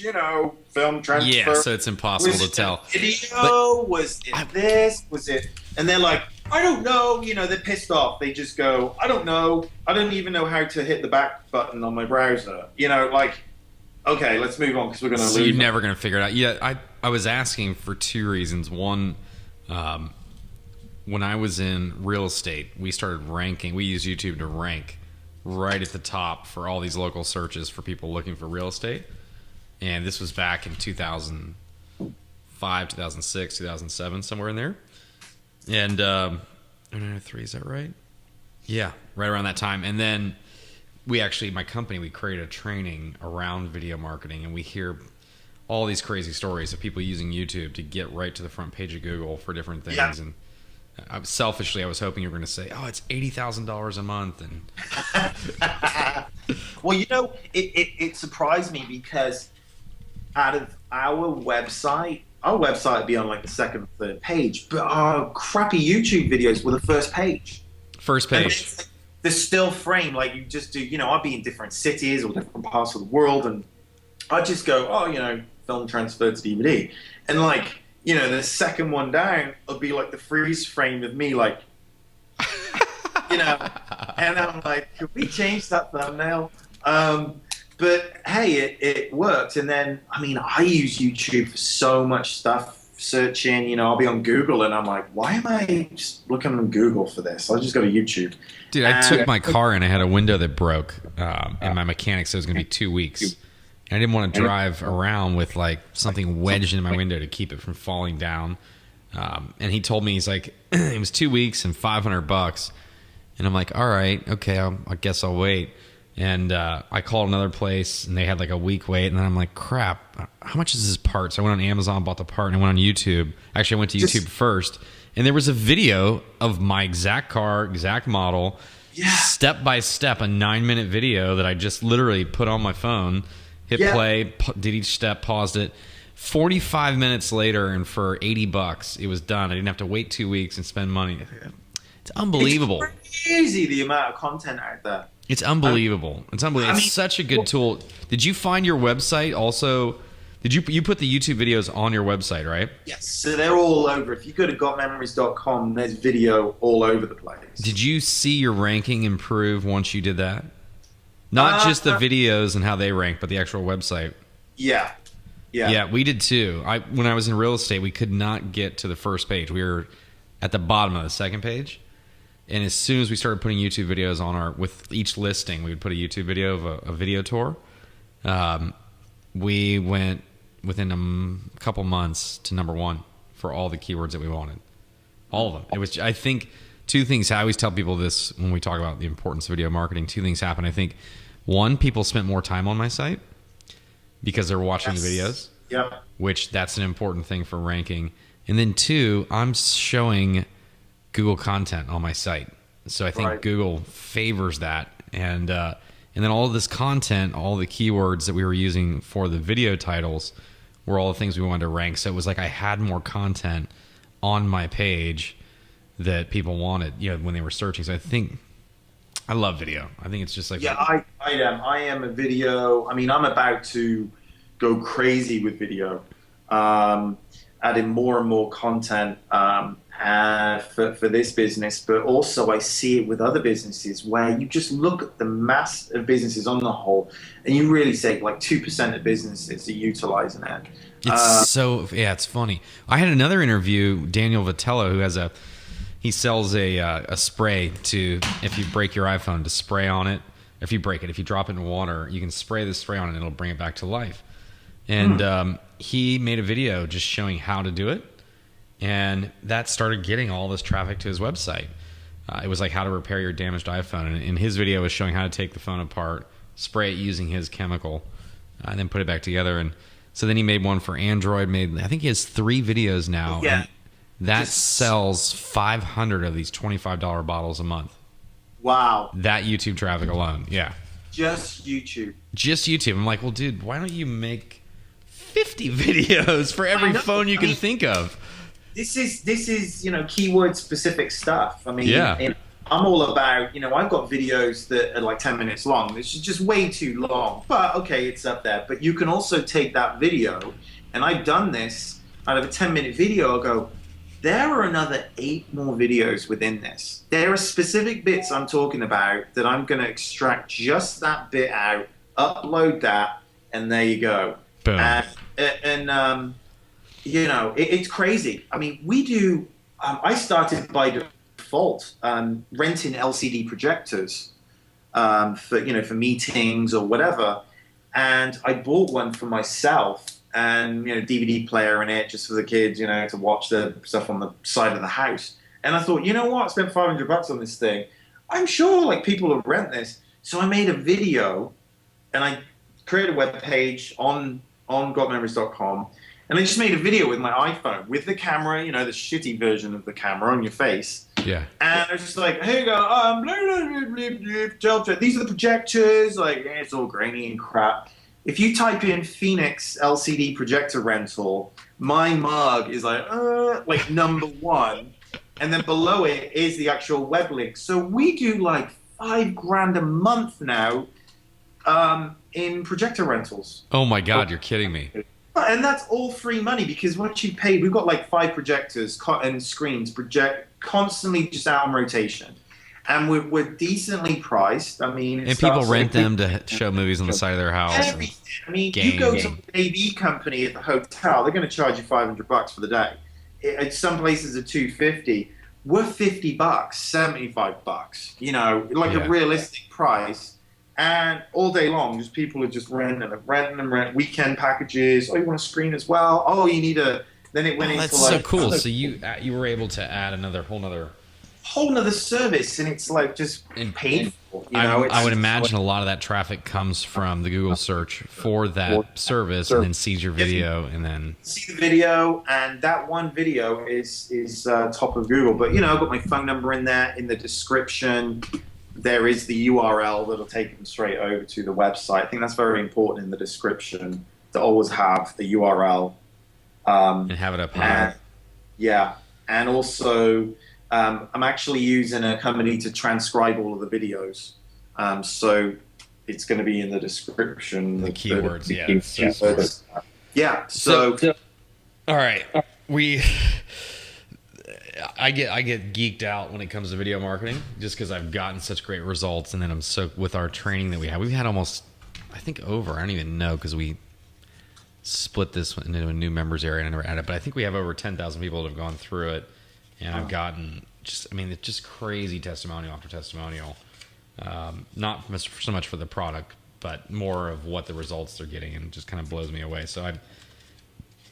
film transfer. Yeah, so it's impossible to tell. Video? Was it this? Was it? And they're like, I don't know. They're pissed off. They just go, I don't know. I don't even know how to hit the back button on my browser. Okay, let's move on because we're going to lose. So you're never going to figure it out. Yeah, I was asking for two reasons. One, when I was in real estate, we started ranking. We use YouTube to rank right at the top for all these local searches for people looking for real estate. And this was back in 2005, 2006, 2007, somewhere in there. And 2003, is that right? Yeah, right around that time. And then my company, we created a training around video marketing, and we hear all these crazy stories of people using YouTube to get right to the front page of Google for different things. Yeah. And selfishly, I was hoping you were going to say, oh, it's $80,000 a month. And well, it surprised me, because out of our website would be on like the second or third page, but our crappy YouTube videos were the first page. First page. The still frame, like you just do, I'd be in different cities or different parts of the world, and I'd just go, oh, film transferred to DVD. And like, the second one down would be like the freeze frame of me, like, and I'm like, could we change that thumbnail? But hey, it worked. And then, I mean, I use YouTube for so much stuff searching, I'll be on Google and I'm like, why am I just looking on Google for this? I'll just go to YouTube. Dude, I took my car and I had a window that broke, and my mechanic said it was going to be 2 weeks. And I didn't want to drive around with like something wedged in my window to keep it from falling down. And he told me, he's like, it was 2 weeks and $500. And I'm like, all right, okay, I guess I'll wait. And I called another place and they had like a week wait. And then I'm like, crap, how much is this part? So I went on Amazon, bought the part, and I went on YouTube. Actually, I went to YouTube first. And there was a video of my exact car, exact model, step by step, a 9-minute video that I just literally put on my phone, hit play, did each step, paused it. 45 minutes later, and for $80, it was done. I didn't have to wait 2 weeks and spend money. It's unbelievable. It's crazy the amount of content out there. It's unbelievable. It's unbelievable. It's such a good tool. Did you find your website also? Did you put the YouTube videos on your website, right? Yes, so they're all over. If you go to gotmemories.com, there's video all over the place. Did you see your ranking improve once you did that? Not just the videos and how they rank, but the actual website. Yeah. Yeah, we did too. When I was in real estate, we could not get to the first page. We were at the bottom of the second page. And as soon as we started putting YouTube videos on with each listing, we would put a YouTube video of a video tour. We went within a couple months to number 1 for all the keywords that we wanted. All of them. It was, I think, 2 things. I always tell people this when we talk about the importance of video marketing. 2 things happen. I think, 1, people spent more time on my site because they're watching the videos. Yep. Which that's an important thing for ranking. And then 2, I'm showing Google content on my site. So I think Google favors that. And then all of this content, all the keywords that we were using for the video titles were all the things we wanted to rank. So it was like I had more content on my page that people wanted, when they were searching. So I think I love video. I think it's just like... Yeah, I am a video... I mean, I'm about to go crazy with video. Adding more and more content for this business, but also I see it with other businesses where you just look at the mass of businesses on the whole, and you really say like 2% of businesses are utilizing it. It's funny. I had another interview, Daniel Vitello, who he sells a spray to, if you break your iPhone, to spray on it. If you break it, if you drop it in water, you can spray the spray on it and it'll bring it back to life. And he made a video just showing how to do it. And that started getting all this traffic to his website. It was like how to repair your damaged iPhone. And his video was showing how to take the phone apart, spray it using his chemical, and then put it back together. And so then he made one for Android. I think he has 3 videos now. Yeah. And that sells 500 of these $25 bottles a month. Wow. That YouTube traffic alone. Yeah. Just YouTube. Just YouTube. I'm like, well, dude, why don't you make 50 videos for every phone you can think of? This is keyword specific stuff. I mean, yeah. I'm all about, I've got videos that are like 10 minutes long. This is just way too long, but okay, it's up there. But you can also take that video, and I've done this out of a 10-minute video. I'll go, there are another 8 more videos within this. There are specific bits I'm talking about that I'm going to extract just that bit out, upload that, and there you go. Boom. It's crazy. I mean, we do. I started by default renting LCD projectors for meetings or whatever, and I bought one for myself and DVD player in it just for the kids, to watch the stuff on the side of the house. And I thought, what? I spent $500 on this thing. I'm sure like people will rent this. So I made a video, and I created a web page on gotmemories.com. And I just made a video with my iPhone, with the camera, the shitty version of the camera on your face. Yeah. And I was just like, here you go, these are the projectors, it's all grainy and crap. If you type in Phoenix LCD projector rental, my mug is like number 1. And then below it is the actual web link. So we do like $5,000 a month now in projector rentals. Oh my God, you're kidding me. And that's all free money, because once you pay, we've got like 5 projectors and screens constantly just out on rotation. and we're decently priced. I mean, it And people starts rent like them to show movies on the side of their house and everything. I mean, you go games. to an AV company at the hotel, they're going to charge you $500 for the day. Some places are 250. We're $50, $75. You know, like a Yeah. realistic price. And all day long, just people are just renting and rent weekend packages. Oh, you want a screen as well? Oh, you need a. Then it went Oh, into that's so like cool. So you were able to add another whole nother. whole nother service, and it's like just And paid for. You know, I would imagine a lot of that traffic comes from the Google search for that service, and then sees your video, and then see the video, and that one video is top of Google. But you know, I've got my phone number in there in the description. There is the URL that'll take them straight over to the website. I think that's very important in the description to always have the URL. and have it up high. And, yeah, and also I'm actually using a company to transcribe all of the videos. So it's going to be in the description. The keywords, yeah. Keywords. Yeah. So all right, I get geeked out when it comes to video marketing, just because I've gotten such great results, and then I'm so with our training that we've had almost, I think I don't even know, because we split this into a new members area and I never added, but I think we have over 10,000 people that have gone through it, and I've gotten it's just crazy testimonial after testimonial. Not so much for the product, but more of what the results they're getting, and it just kind of blows me away. So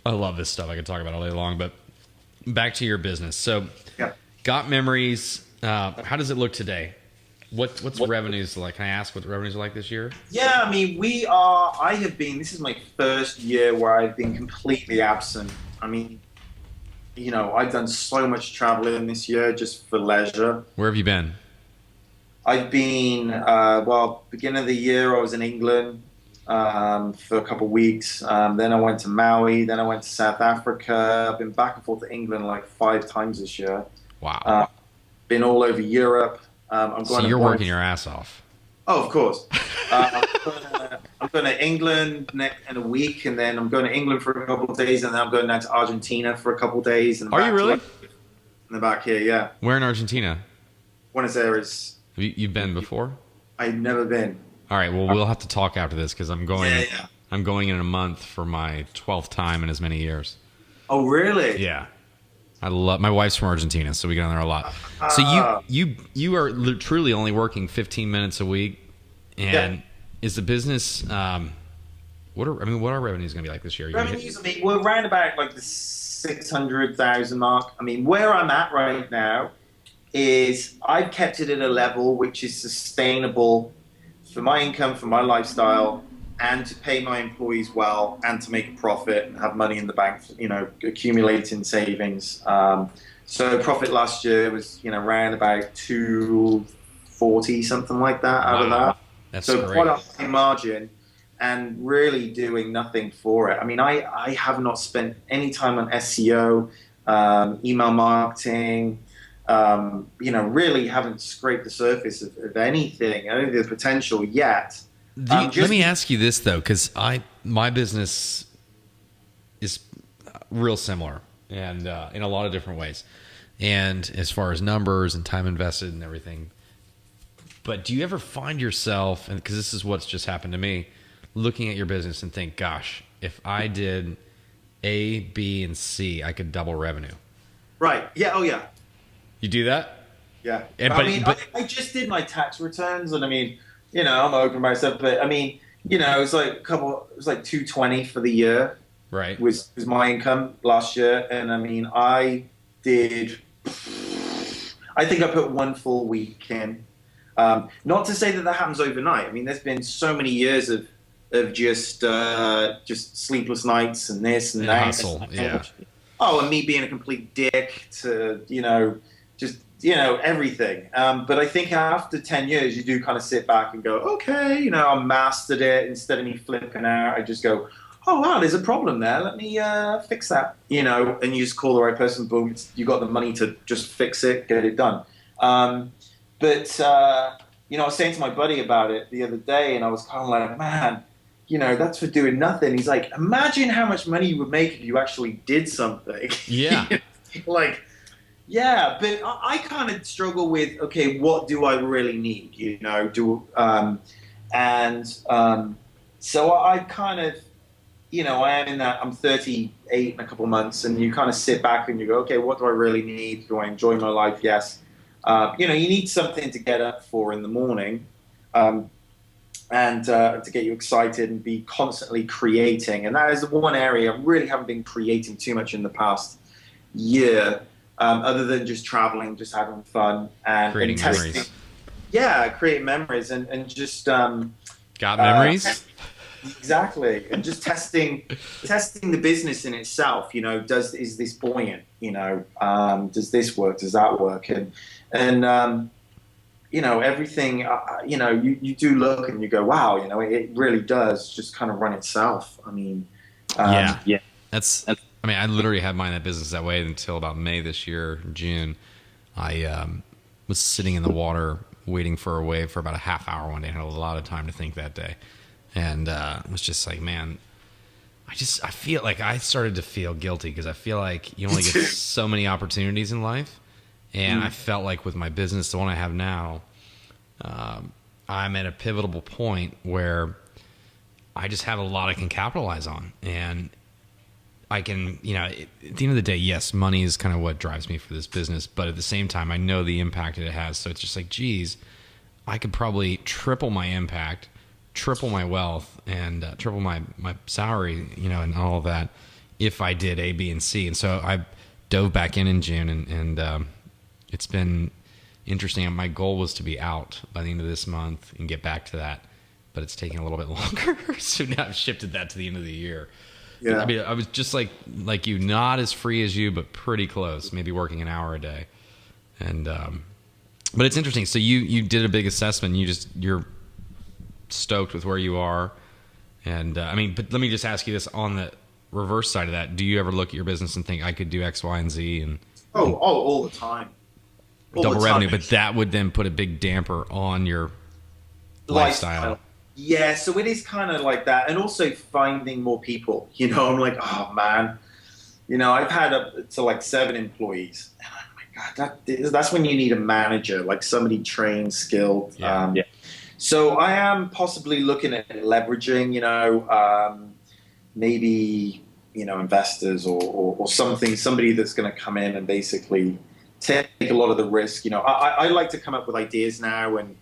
I love this stuff. I could talk about it all day long, but back to your business. So, yeah. Got Memories. How does it look today? What's revenues like? Can I ask what the revenues are like this year? Yeah, I mean, this is my first year where I've been completely absent. I mean, you know, I've done so much traveling this year just for leisure. Where have you been? I've been, beginning of the year, I was in England for a couple of weeks. Then I went to Maui. Then I went to South Africa. I've been back and forth to England like 5 times this year. Wow. Been all over Europe. So you're working your ass off. Oh, of course. I'm going to England in a week, and then I'm going to England for a couple of days, and then I'm going down to Argentina for a couple of days. And Are you really? In the back here, yeah. Where in Argentina? Buenos Aires. You've been before? I've never been. All right. Well, we'll have to talk after this, because I'm going. Yeah. I'm going in a month for my 12th time in as many years. Oh, really? Yeah. I love my wife's from Argentina, so we go down there a lot. So you are truly only working 15 minutes a week, and is the business what are revenues going to be like this year? Revenues, I mean, we're around about like the 600,000 mark. I mean, where I'm at right now is I've kept it at a level which is sustainable for my income, for my lifestyle, and to pay my employees well, and to make a profit and have money in the bank, you know, accumulating savings. So profit last year was, you know, around about 240, something like that out of that. That's so great. Quite a high margin, and really doing nothing for it. I mean, I have not spent any time on SEO, email marketing, you know, really haven't scraped the surface of anything, I don't think the potential yet. Let me ask you this though, because my business is real similar, and in a lot of different ways, and as far as numbers and time invested and everything. But do you ever find yourself, and because this is what's just happened to me, looking at your business and think, gosh, if I did A, B, and C, I could double revenue? Right. Yeah. Oh, yeah. You do that? Yeah. But I just did my tax returns, and I mean, you know, I'm open myself, but I mean, you know, it was like 220 for the year. Right. Was my income last year, and I mean, I think I put 1 full week in. Not to say that happens overnight. I mean, there's been so many years of just sleepless nights and this and that. Hustle, yeah. Oh, and me being a complete dick to, you know, just, you know, everything. But I think after 10 years, you do kind of sit back and go, okay, you know, I mastered it. Instead of me flipping out, I just go, oh, wow, there's a problem there. Let me fix that, you know, and you just call the right person. Boom, you got the money to just fix it, get it done. But you know, I was saying to my buddy about it the other day, and I was kind of like, man, you know, that's for doing nothing. He's like, imagine how much money you would make if you actually did something. Yeah. Like, Yeah, but I kind of struggle with, okay, what do I really need? And so I kind of, I am in that. I'm 38 in a couple of months, and you kind of sit back and you go, okay, what do I really need? Do I enjoy my life? Yes. You need something to get up for in the morning, um, and to get you excited and be constantly creating. And that is the one area I really haven't been creating too much in the past year, other than just traveling, just having fun and Creating testing. memories. Yeah, creating memories and just Got memories? exactly, and just testing the business in itself. Is this buoyant? Does this work? Does that work? And everything. You do look and you go, wow, it really does just kind of run itself. I mean, Yeah. yeah. I mean, I literally had mine that business that way until about May this year, June. I was sitting in the water waiting for a wave for about a half hour one day. I had a lot of time to think that day. And it was just like, man, I feel like I started to feel guilty because I feel like you only get so many opportunities in life. And I felt like with my business, the one I have now, I'm at a pivotal point where I just have a lot I can capitalize on. And I can, at the end of the day, yes, money is kind of what drives me for this business. But at the same time, I know the impact that it has. So it's just like, geez, I could probably triple my impact, triple my wealth, and triple my salary, and all of that if I did A, B, and C. And so I dove back in June, and it's been interesting. My goal was to be out by the end of this month and get back to that, but it's taking a little bit longer. So now I've shifted that to the end of the year. Yeah. I mean, I was just like you, not as free as you, but pretty close, maybe working an hour a day. And but it's interesting. So you did a big assessment. You're stoked with where you are. And I mean, but let me just ask you this on the reverse side of that. Do you ever look at your business and think I could do X, Y, and Z and all the time. Double revenue, but that would then put a big damper on your lifestyle. Yeah, so it is kind of like that, and also finding more people. I'm like, oh man, I've had up to like 7 employees. And oh my God, that's when you need a manager, like somebody trained, skilled. Yeah. So I am possibly looking at leveraging, maybe investors or somebody that's going to come in and basically take a lot of the risk. I like to come up with ideas now and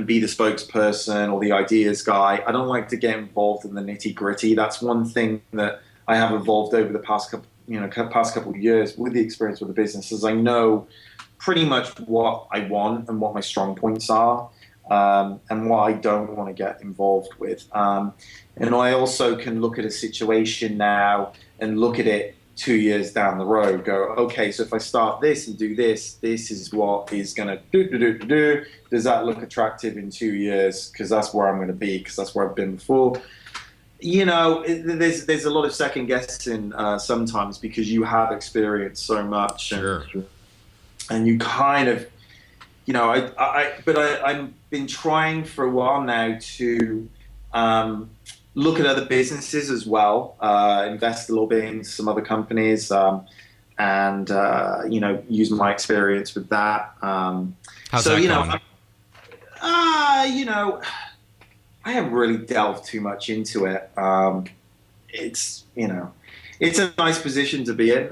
be the spokesperson or the ideas guy. I don't like to get involved in the nitty gritty. That's one thing that I have evolved over the past couple of years with the experience with the business, is I know pretty much what I want and what my strong points are, and what I don't want to get involved with. And I also can look at a situation now and look at it 2 years down the road, go, okay, so if I start this and do this, this is what is going to do. Does that look attractive in 2 years? Because that's where I'm going to be, because that's where I've been before. There's a lot of second guessing sometimes, because you have experienced so much. Sure. And you kind of, I've been trying for a while now to look at other businesses as well, invest a little bit in some other companies, and use my experience with that. How's that going? I haven't really delved too much into it. It's a nice position to be in,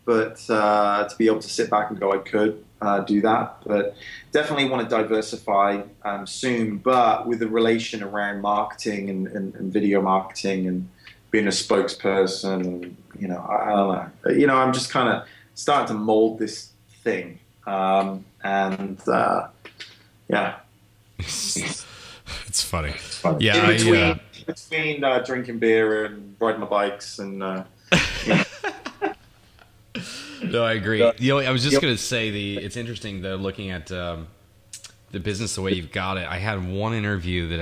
but to be able to sit back and go, I could do that, but definitely want to diversify soon. But with the relation around marketing and video marketing and being a spokesperson, I don't know. I'm just kind of starting to mold this thing, yeah. It's funny. Yeah, between drinking beer and riding my bikes and. No, I agree. I was just going to say it's interesting though, looking at the business the way you've got it. I had one interview that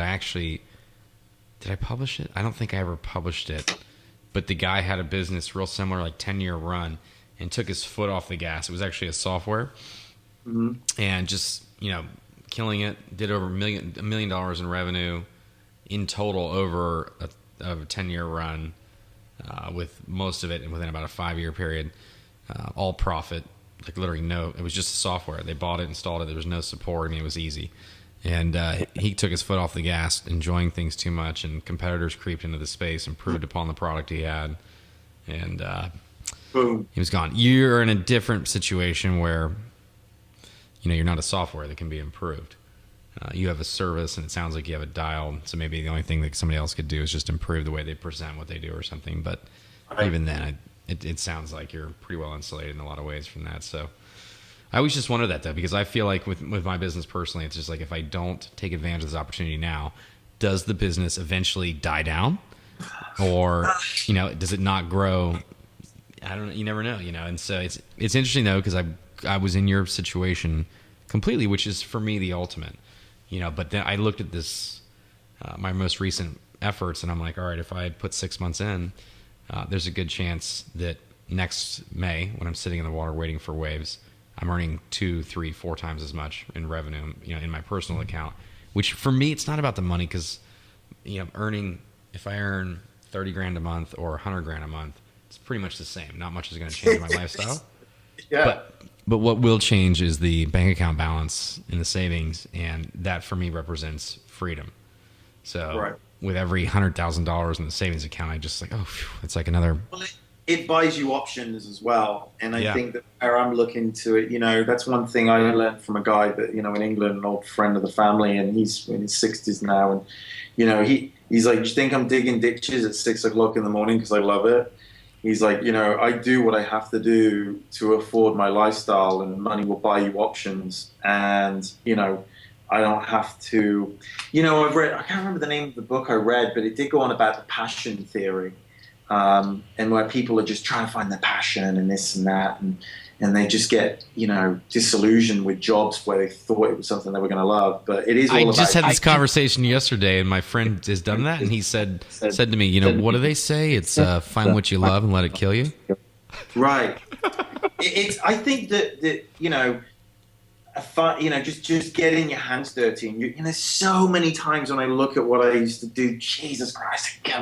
did I publish it? I don't think I ever published it, but the guy had a business real similar, like 10-year run, and took his foot off the gas. It was actually a software, and just killing it. Did over $1 million in revenue in total over a 10-year run, with most of it within about a 5-year period. All profit, like literally no. It was just software. They bought it, installed it. There was no support. I mean, it was easy. And he took his foot off the gas, enjoying things too much, and competitors creeped into the space, improved upon the product he had, and Boom. he was gone. You're in a different situation where, you're not a software that can be improved. You have a service, and it sounds like you have a dial, so maybe the only thing that somebody else could do is just improve the way they present what they do or something. But even then, it sounds like you're pretty well insulated in a lot of ways from that. So I always just wonder that, though, because I feel like with my business personally, it's just like if I don't take advantage of this opportunity now, does the business eventually die down? Or, does it not grow? I don't know. You never know, And so it's interesting, though, because I was in your situation completely, which is, for me, the ultimate. But then I looked at this, my most recent efforts, and I'm like, all right, if I put 6 months in, there's a good chance that next May, when I'm sitting in the water waiting for waves, I'm earning 2, 3, 4 times as much in revenue, in my personal account. Which for me, it's not about the money, because if I earn 30 grand a month or 100 grand a month, it's pretty much the same. Not much is going to change my lifestyle. Yeah. But what will change is the bank account balance and the savings, and that for me represents freedom. So with every $100,000 in the savings account, I just it's like another. Well, it buys you options as well, and I think that where I'm looking to it, that's one thing I learned from a guy that in England, an old friend of the family, and he's in his 60s now, and he's like, "Do you think I'm digging ditches at 6 o'clock in the morning because I love it?" He's like, I do what I have to do to afford my lifestyle, and money will buy you options. And, I don't have to, I can't remember the name of the book I read, but it did go on about the passion theory. And where people are just trying to find their passion and this and that. And they just get, disillusioned with jobs where they thought it was something they were going to love. But it is all about... I just had this conversation yesterday, and my friend has done that, and he said to me, what do they say? It's find what you love and let it kill you. Right. I think that just getting your hands dirty. And there's so many times when I look at what I used to do, Jesus Christ, the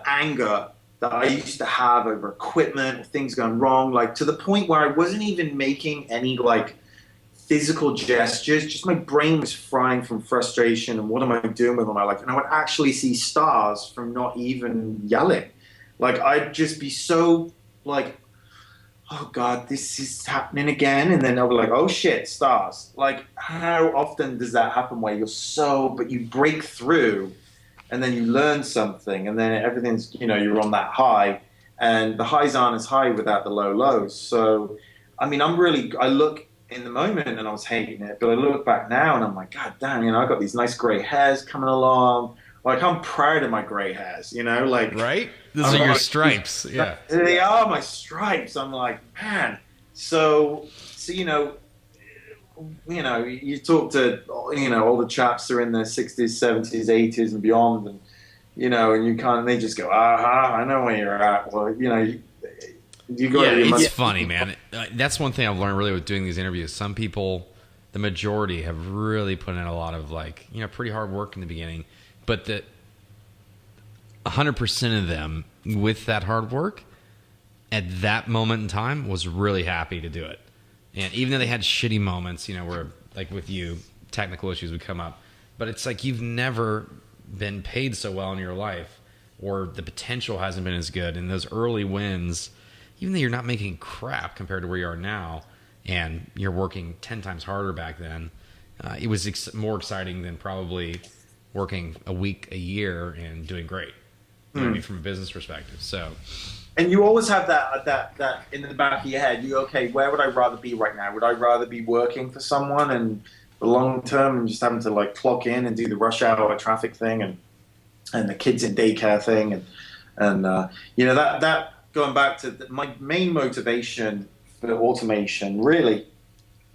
anger that I used to have over equipment or things going wrong, like to the point where I wasn't even making any physical gestures, just my brain was frying from frustration and what am I doing with my life? And I would actually see stars from not even yelling. I'd just be so oh God, this is happening again. And then I'll be like, oh shit, stars. How often does that happen where but you break through and then you learn something, and then everything's, you're on that high, and the highs aren't as high without the low lows. So, I look in the moment and I was hating it, but I look back now and I'm like, God damn, I got these nice gray hairs coming along. I'm proud of my gray hairs, Right? Those are your stripes. Yeah. They are my stripes. I'm like, man. So, you talk to, all the chaps are in their 60s, 70s, 80s and beyond, and, and they just go, I know where you're at. Well, you got it's funny, man. That's one thing I've learned really with doing these interviews. Some people, the majority, have really put in a lot of pretty hard work in the beginning, but that 100% of them with that hard work at that moment in time was really happy to do it. And even though they had shitty moments, where like with you, technical issues would come up, but it's like you've never been paid so well in your life, or the potential hasn't been as good. And those early wins, even though you're not making crap compared to where you are now, and you're working 10 times harder back then, it was more exciting than probably working a week, a year, and doing great. You know what I mean, from a business perspective. So. And you always have that in the back of your head. Where would I rather be right now? Would I rather be working for someone and the long term and just having to clock in and do the rush hour traffic thing and the kids in daycare thing and that going back to my main motivation for automation really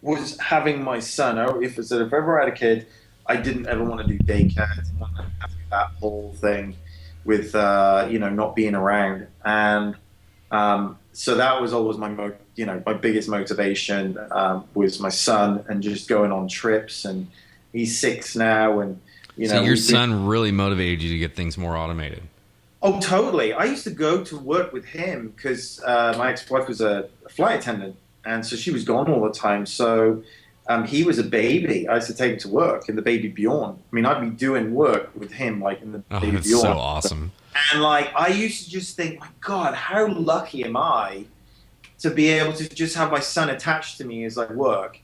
was having my son. If ever I had a kid, I didn't ever want to do daycare. I didn't want to have to do that whole thing with not being around, and so that was always my my biggest motivation was my son and just going on trips. And he's 6 now, and so your son really motivated you to get things more automated. Oh, totally. I used to go to work with him because my ex-wife was a flight attendant, and so she was gone all the time. So he was a baby. I used to take him to work in the baby Bjorn. I mean, I'd be doing work with him like in the Oh, baby that's so Bjorn, awesome. and like I used to just think, my God, how lucky am I to be able to just have my son attached to me as I work,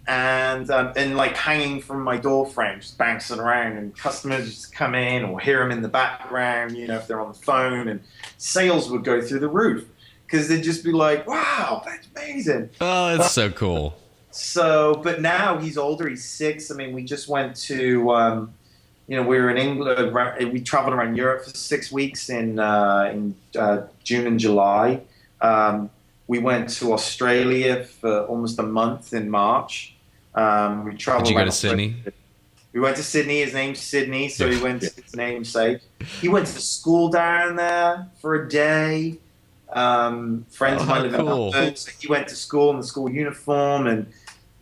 and like hanging from my door frame, just bouncing around, and customers just come in or hear them in the background, if they're on the phone, and sales would go through the roof because they'd just be like, "Wow, that's amazing." Oh, that's so cool. So, but now he's older. He's 6. I mean, we just went to, we were in England. We traveled around Europe for 6 weeks in June and July. We went to Australia for almost a month in March. We Did traveled you go around to Australia. Sydney? We went to Sydney. His name's Sydney, so Yeah. he went to his namesake. He went to school down there for a day. Friends Oh, of mine how live in cool. Melbourne, so he went to school in the school uniform, and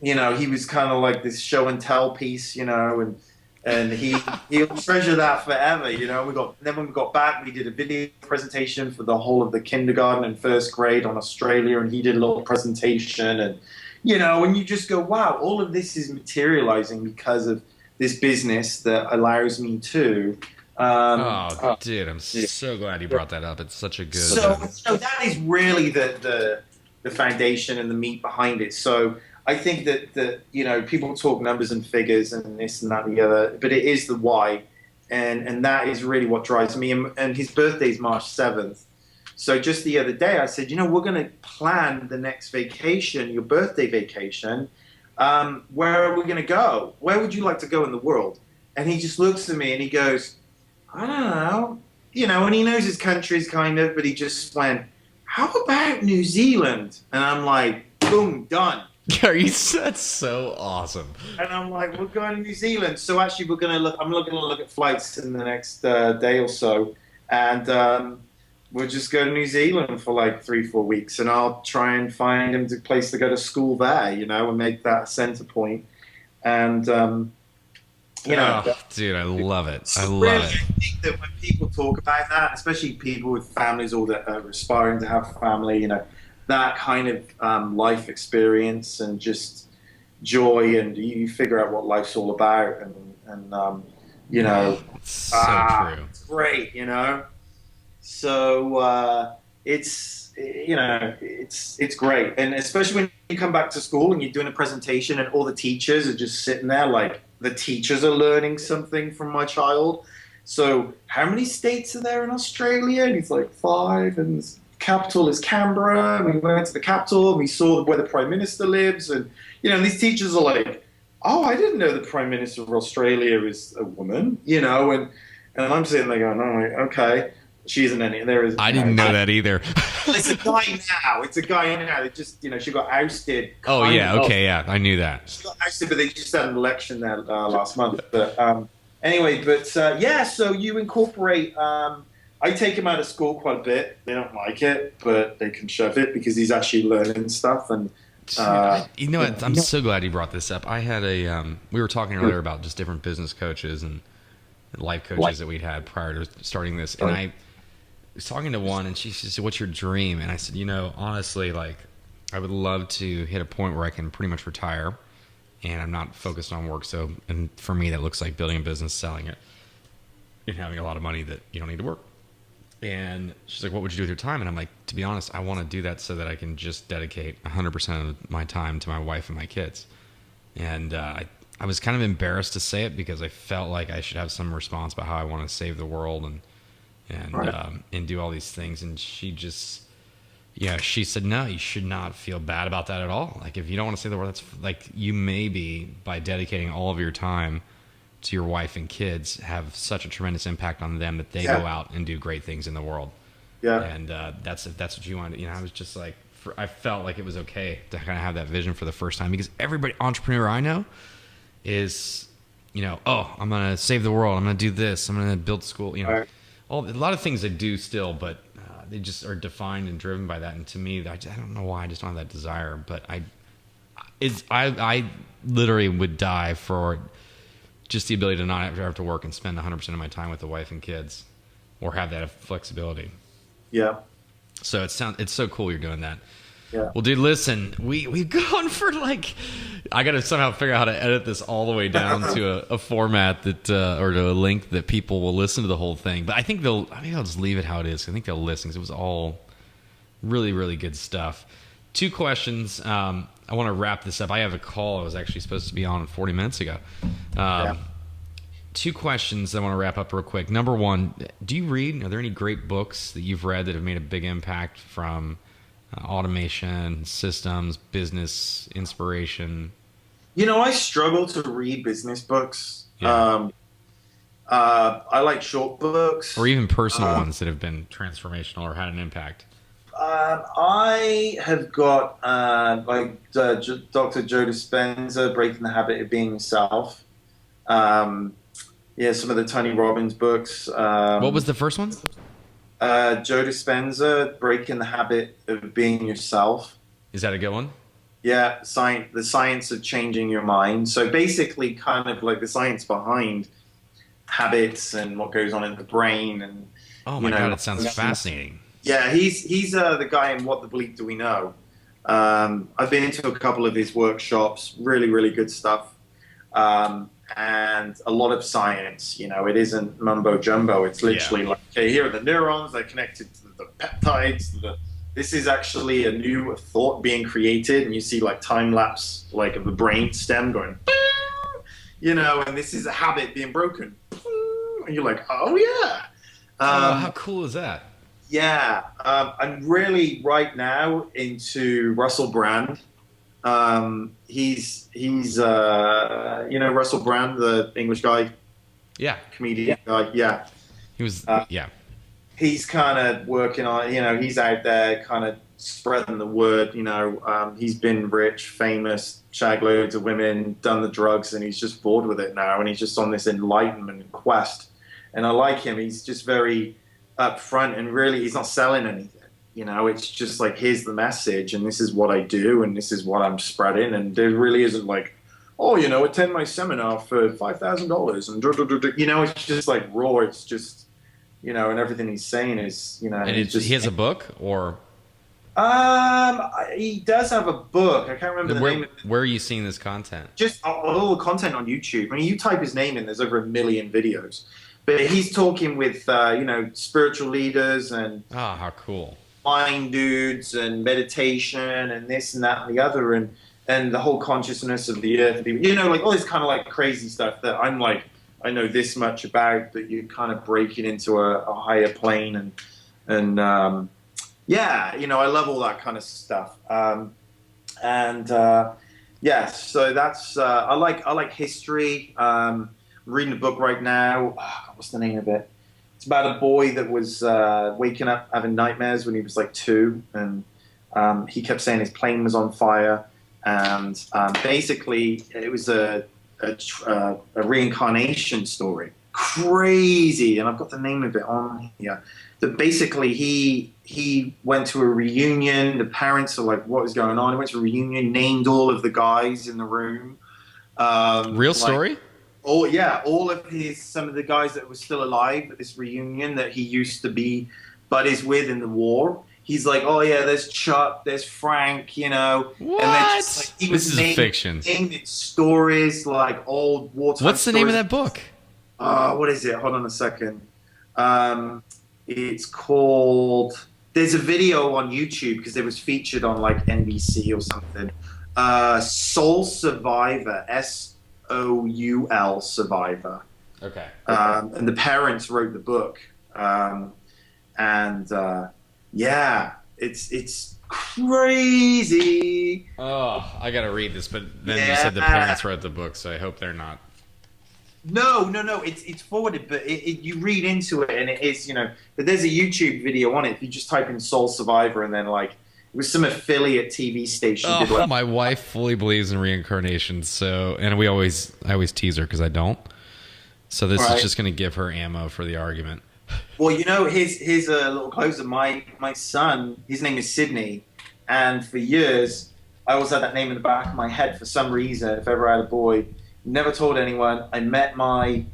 he was kind of like this show and tell piece, and he'll treasure that forever. When we got back, we did a video presentation for the whole of the kindergarten and first grade on Australia, and he did a little presentation, and you just go, wow, all of this is materializing because of this business that allows me to. Oh, dude, I'm Yeah. so glad you brought that up. It's such a good. So that is really the foundation and the meat behind it. So I think that people talk numbers and figures and this and that and the other, but it is the why, and that is really what drives me. And his birthday is March 7th. So just the other day, I said, we're going to plan the next vacation, your birthday vacation. Where are we going to go? Where would you like to go in the world? And he just looks at me and he goes, I don't know. And he knows his countries kind of, but he just went, how about New Zealand? And I'm like, boom, done. That's so awesome. And I'm like, we're going to New Zealand. So actually, I'm looking to look at flights in the next day or so. And we'll just go to New Zealand for like 3-4 weeks. And I'll try and find him a place to go to school there, and make that a center point. And, Dude, I love it. I So love really, it. I think that when people talk about that, especially people with families or that are aspiring to have a family, that kind of life experience and just joy, and you figure out what life's all about, and It's so true. it's great. So it's great, and especially when you come back to school and you're doing a presentation, and all the teachers are just sitting there like the teachers are learning something from my child. So how many states are there in Australia? And he's like 5, and the capital is Canberra. And we went to the capital and we saw where the prime minister lives, and these teachers are like, oh, I didn't know the prime minister of Australia is a woman, and I'm sitting there going, oh, okay. She isn't any. There is. I didn't know that either. It's a guy now. It's a guy now. That just, she got ousted. Oh, yeah. kind of. Okay, yeah. I knew that. She got ousted, but they just had an election there last month. But anyway, yeah. So you incorporate. I take him out of school quite a bit. They don't like it, but they can shove it because he's actually learning stuff. And You know what? I'm so glad you brought this up. I had we were talking earlier about just different business coaches and life coaches that we'd had prior to starting this. And I was talking to one, and she said, what's your dream? And I said, honestly, like, I would love to hit a point where I can pretty much retire and I'm not focused on work. So, and for me, that looks like building a business, selling it, and having a lot of money that you don't need to work. And she's like, what would you do with your time? And I'm like, to be honest, I want to do that so that I can just dedicate 100% of my time to my wife and my kids. And I was kind of embarrassed to say it because I felt like I should have some response about how I want to save the world and do all these things. And she said, no, you should not feel bad about that at all. Like, if you don't want to save the world, that's like, you maybe by dedicating all of your time to your wife and kids have such a tremendous impact on them that they go out and do great things in the world. yeah, And that's what you want. I was just like, I felt like it was okay to kind of have that vision for the first time, because everybody entrepreneur I know is, oh, I'm going to save the world. I'm going to do this. I'm going to build school, Right. a lot of things they do still, but they just are defined and driven by that. And to me, I don't know why I just don't have that desire, but I literally would die for just the ability to not have to work and spend 100% of my time with the wife and kids or have that flexibility. Yeah. So it's so cool you're doing that. Yeah. Well, dude, listen, we've gone for like, I got to somehow figure out how to edit this all the way down to a format that, or to a link that people will listen to the whole thing. But I think I'll just leave it how it is. I think they'll listen because it was all really, really good stuff. 2 questions. I want to wrap this up. I have a call I was actually supposed to be on 40 minutes ago. 2 questions I want to wrap up real quick. Number 1, do you read? Are there any great books that you've read that have made a big impact from automation, systems, business, inspiration? I struggle to read business books. Yeah. I like short books. Or even personal ones that have been transformational or had an impact. I have got Dr. Joe Dispenza, Breaking the Habit of Being Yourself. Some of the Tony Robbins books. What was the first one? Joe Dispenza, Breaking the Habit of Being Yourself. Is that a good one? Yeah, the science of changing your mind. So basically kind of like the science behind habits and what goes on in the brain. And oh my God, it sounds fascinating. Yeah, he's the guy in What the Bleep Do We Know? I've been into a couple of his workshops, really, really good stuff. And a lot of science, it isn't mumbo jumbo. It's literally like, okay, here are the neurons, they're connected to the peptides. This is actually a new thought being created, and you see like time lapse, like of the brain stem going, and this is a habit being broken. And you're like, oh yeah. How cool is that? Yeah, I'm really right now into Russell Brand. He's Russell Brand, the English guy, comedian guy. Yeah, he was. He's kind of working on. He's out there kind of spreading the word. He's been rich, famous, shagged loads of women, done the drugs, and he's just bored with it now, and he's just on this enlightenment quest. And I like him. He's just very upfront, and really, he's not selling anything. It's just like, here's the message, and this is what I do, and this is what I'm spreading. And there really isn't like, attend my seminar for $5,000, and it's just like raw. It's just, and everything he's saying is, And he has a book, or he does have a book. I can't remember the name. Where are you seeing this content? Just all the content on YouTube. I mean, you type his name in, there's over 1 million videos. But he's talking with, spiritual leaders and how cool. Mind dudes and meditation and this and that and the other and the whole consciousness of the earth. Like all this kind of like crazy stuff that I'm like, I know this much about, that you kind of break it into a higher plane and I love all that kind of stuff. So that's I like history. I'm reading a book right now. What's the name of it? It's about a boy that was waking up having nightmares when he was like 2, and he kept saying his plane was on fire, and basically it was a reincarnation story. Crazy, and I've got the name of it on here. That basically he went to a reunion. The parents are like, what is going on? He went to a reunion, named all of the guys in the room. Real story? All of some of the guys that were still alive at this reunion that he used to be buddies with in the war. He's like, oh yeah, there's Chuck, there's Frank, What? And then just like, he was fiction. Naming stories like old wartime. What's the name of that book? What is it? Hold on a second. It's called. There's a video on YouTube because it was featured on like NBC or something. Soul Survivor. SOUL Survivor. Okay. And the parents wrote the book. It's crazy. Oh, I gotta read this, but then you said the parents wrote the book, so I hope they're not. No. It's forwarded, but you read into it, and it is, But there's a YouTube video on it. If you just type in Soul Survivor, and then like it was some affiliate TV station. Oh, my wife fully believes in reincarnation, and I always tease her because I don't. So this is just going to give her ammo for the argument. Well, here's a little closer. My son, his name is Sydney, and for years I always had that name in the back of my head for some reason. If ever I had a boy, never told anyone. I met my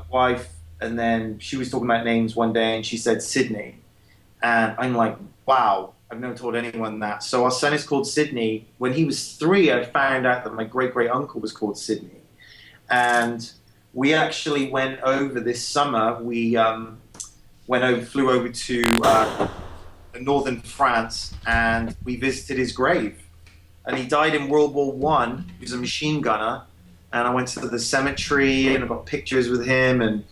wife and then she was talking about names one day, and she said Sydney, and I'm like, wow, I've never told anyone that. So our son is called Sydney. When he was 3, I found out that my great great uncle was called Sydney, and we actually went over this summer. We flew over to northern France, and we visited his grave. And he died in World War One. He was a machine gunner, and I went to the cemetery and I got pictures with him, and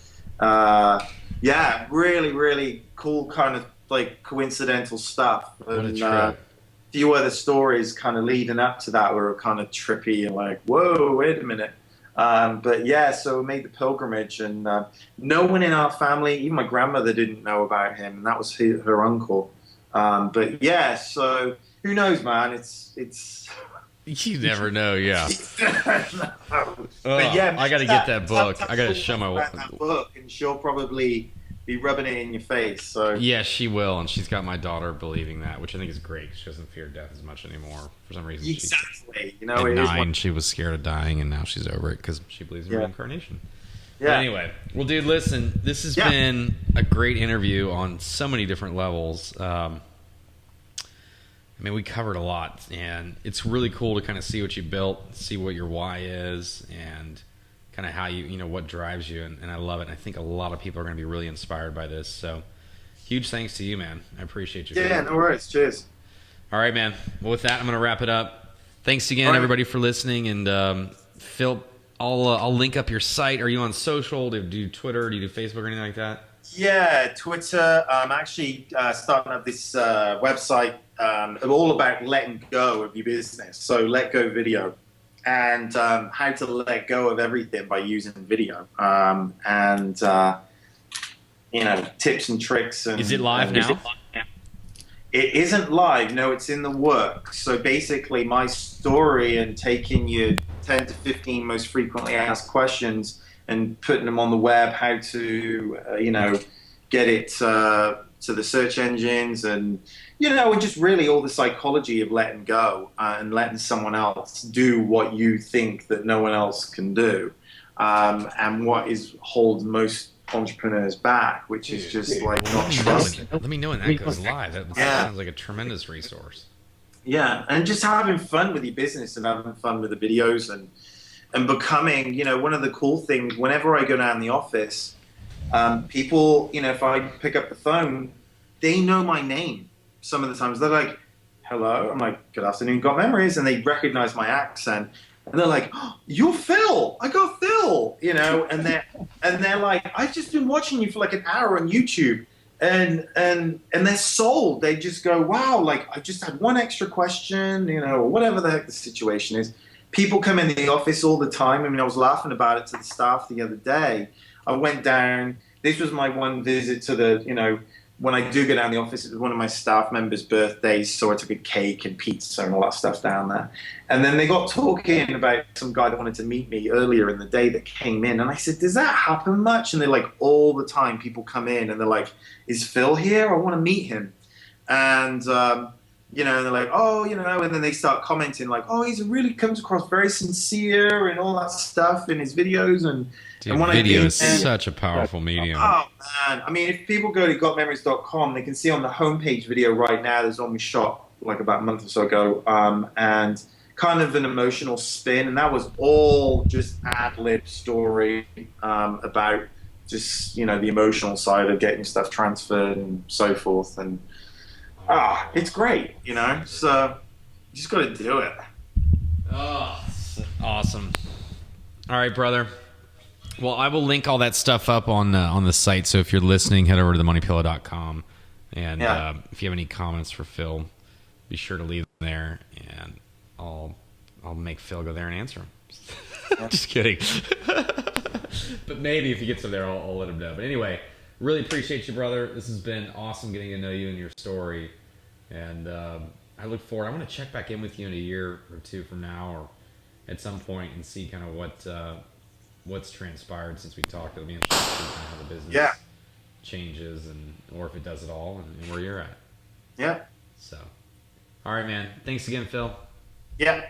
yeah, really, really cool kind of like coincidental stuff. What a And trip. few other stories kind of leading up to that were kind of trippy and like, whoa, wait a minute. But yeah, so we made the pilgrimage, and no one in our family, even my grandmother, didn't know about him, and that was her uncle. But yeah, so who knows, man? It's You never know, yeah. But yeah, I got to get that book. tell I got to Paul show my about that book, and she'll probably be rubbing it in your face. So Yeah, she will, and she's got my daughter believing that, which I think is great. She doesn't fear death as much anymore. For some reason, exactly, you know, at it is 9, she was scared of dying, and now she's over it because she believes in Yeah. reincarnation. But yeah, anyway, well, dude, listen, this has Yeah. been a great interview on so many different levels. I mean, we covered a lot, and it's really cool to kind of see what you built, see what your why is, and kind of how you know, what drives you, and I love it. And I think a lot of people are going to be really inspired by this. So, huge thanks to you, man. I appreciate you. yeah, no worries. Cheers. All right, man. Well, with that, I'm going to wrap it up. Thanks again, All right. everybody, for listening. And Phil, I'll link up your site. Are you on social? Do you do Twitter? Do you do Facebook or anything like that? Yeah, Twitter. I'm actually starting up this website all about letting go of your business. So let go video, and how to let go of everything by using video, and you know, tips and tricks. And Is it live and now? It isn't live. No, it's in the works. So basically, my story and taking your 10 to 15 most frequently asked questions and putting them on the web, how to, you know, get it to the search engines, and, you know, and just really all the psychology of letting go and letting someone else do what you think that no one else can do, and what holds most entrepreneurs back, which is just like not trusting. Let me know when that goes live. That Yeah. sounds like a tremendous resource. Yeah, and just having fun with your business and having fun with the videos, and becoming, you know, one of the cool things, whenever I go down the office, people, you know, if I pick up the phone, they know my name. Some of the times they're like, hello. I'm like, good afternoon, got memories. And they recognize my accent. And they're like, oh, you're Phil. I got Phil, you know, and they're like, I've just been watching you for like an hour on YouTube. And they're sold. They just go, wow, like I just had one extra question, you know, or whatever the heck the situation is. People come in the office all the time. I mean, I was laughing about it to the staff the other day. I went down. This was my one visit to the, you know, when I do go down the office, it was one of my staff members' birthdays, so I took a cake and pizza and all that stuff down there. And then they got talking about some guy that wanted to meet me earlier in the day that came in. And I said, does that happen much? And they're like, all the time people come in and they're like, is Phil here? I want to meet him. And, you know, and they're like, oh, you know, and then they start commenting like, oh, he's really comes across very sincere and all that stuff in his videos. Dude, and when video I is such a powerful medium. Oh, man. I mean, if people go to gotmemories.com, they can see on the homepage video right now, there's one we shot like about a month or so ago, and kind of an emotional spin. And that was all just ad-lib story about just, you know, the emotional side of getting stuff transferred and so forth. And it's great, you know? So you just got to do it. Oh, awesome. All right, brother. Well, I will link all that stuff up on the site. So if you're listening, head over to themoneypillow.com. And if you have any comments for Phil, be sure to leave them there, and I'll make Phil go there and answer them. Just kidding. But maybe if he gets up there, I'll let him know. But anyway, really appreciate you, brother. This has been awesome getting to know you and your story. And I look forward. I want to check back in with you in a year or two from now, or at some point, and see kind of what's transpired since we talked. It'll be interesting to see kind of how the business changes, or if it does it all, and where you're at. Yeah. So, all right, man. Thanks again, Phil. Yeah.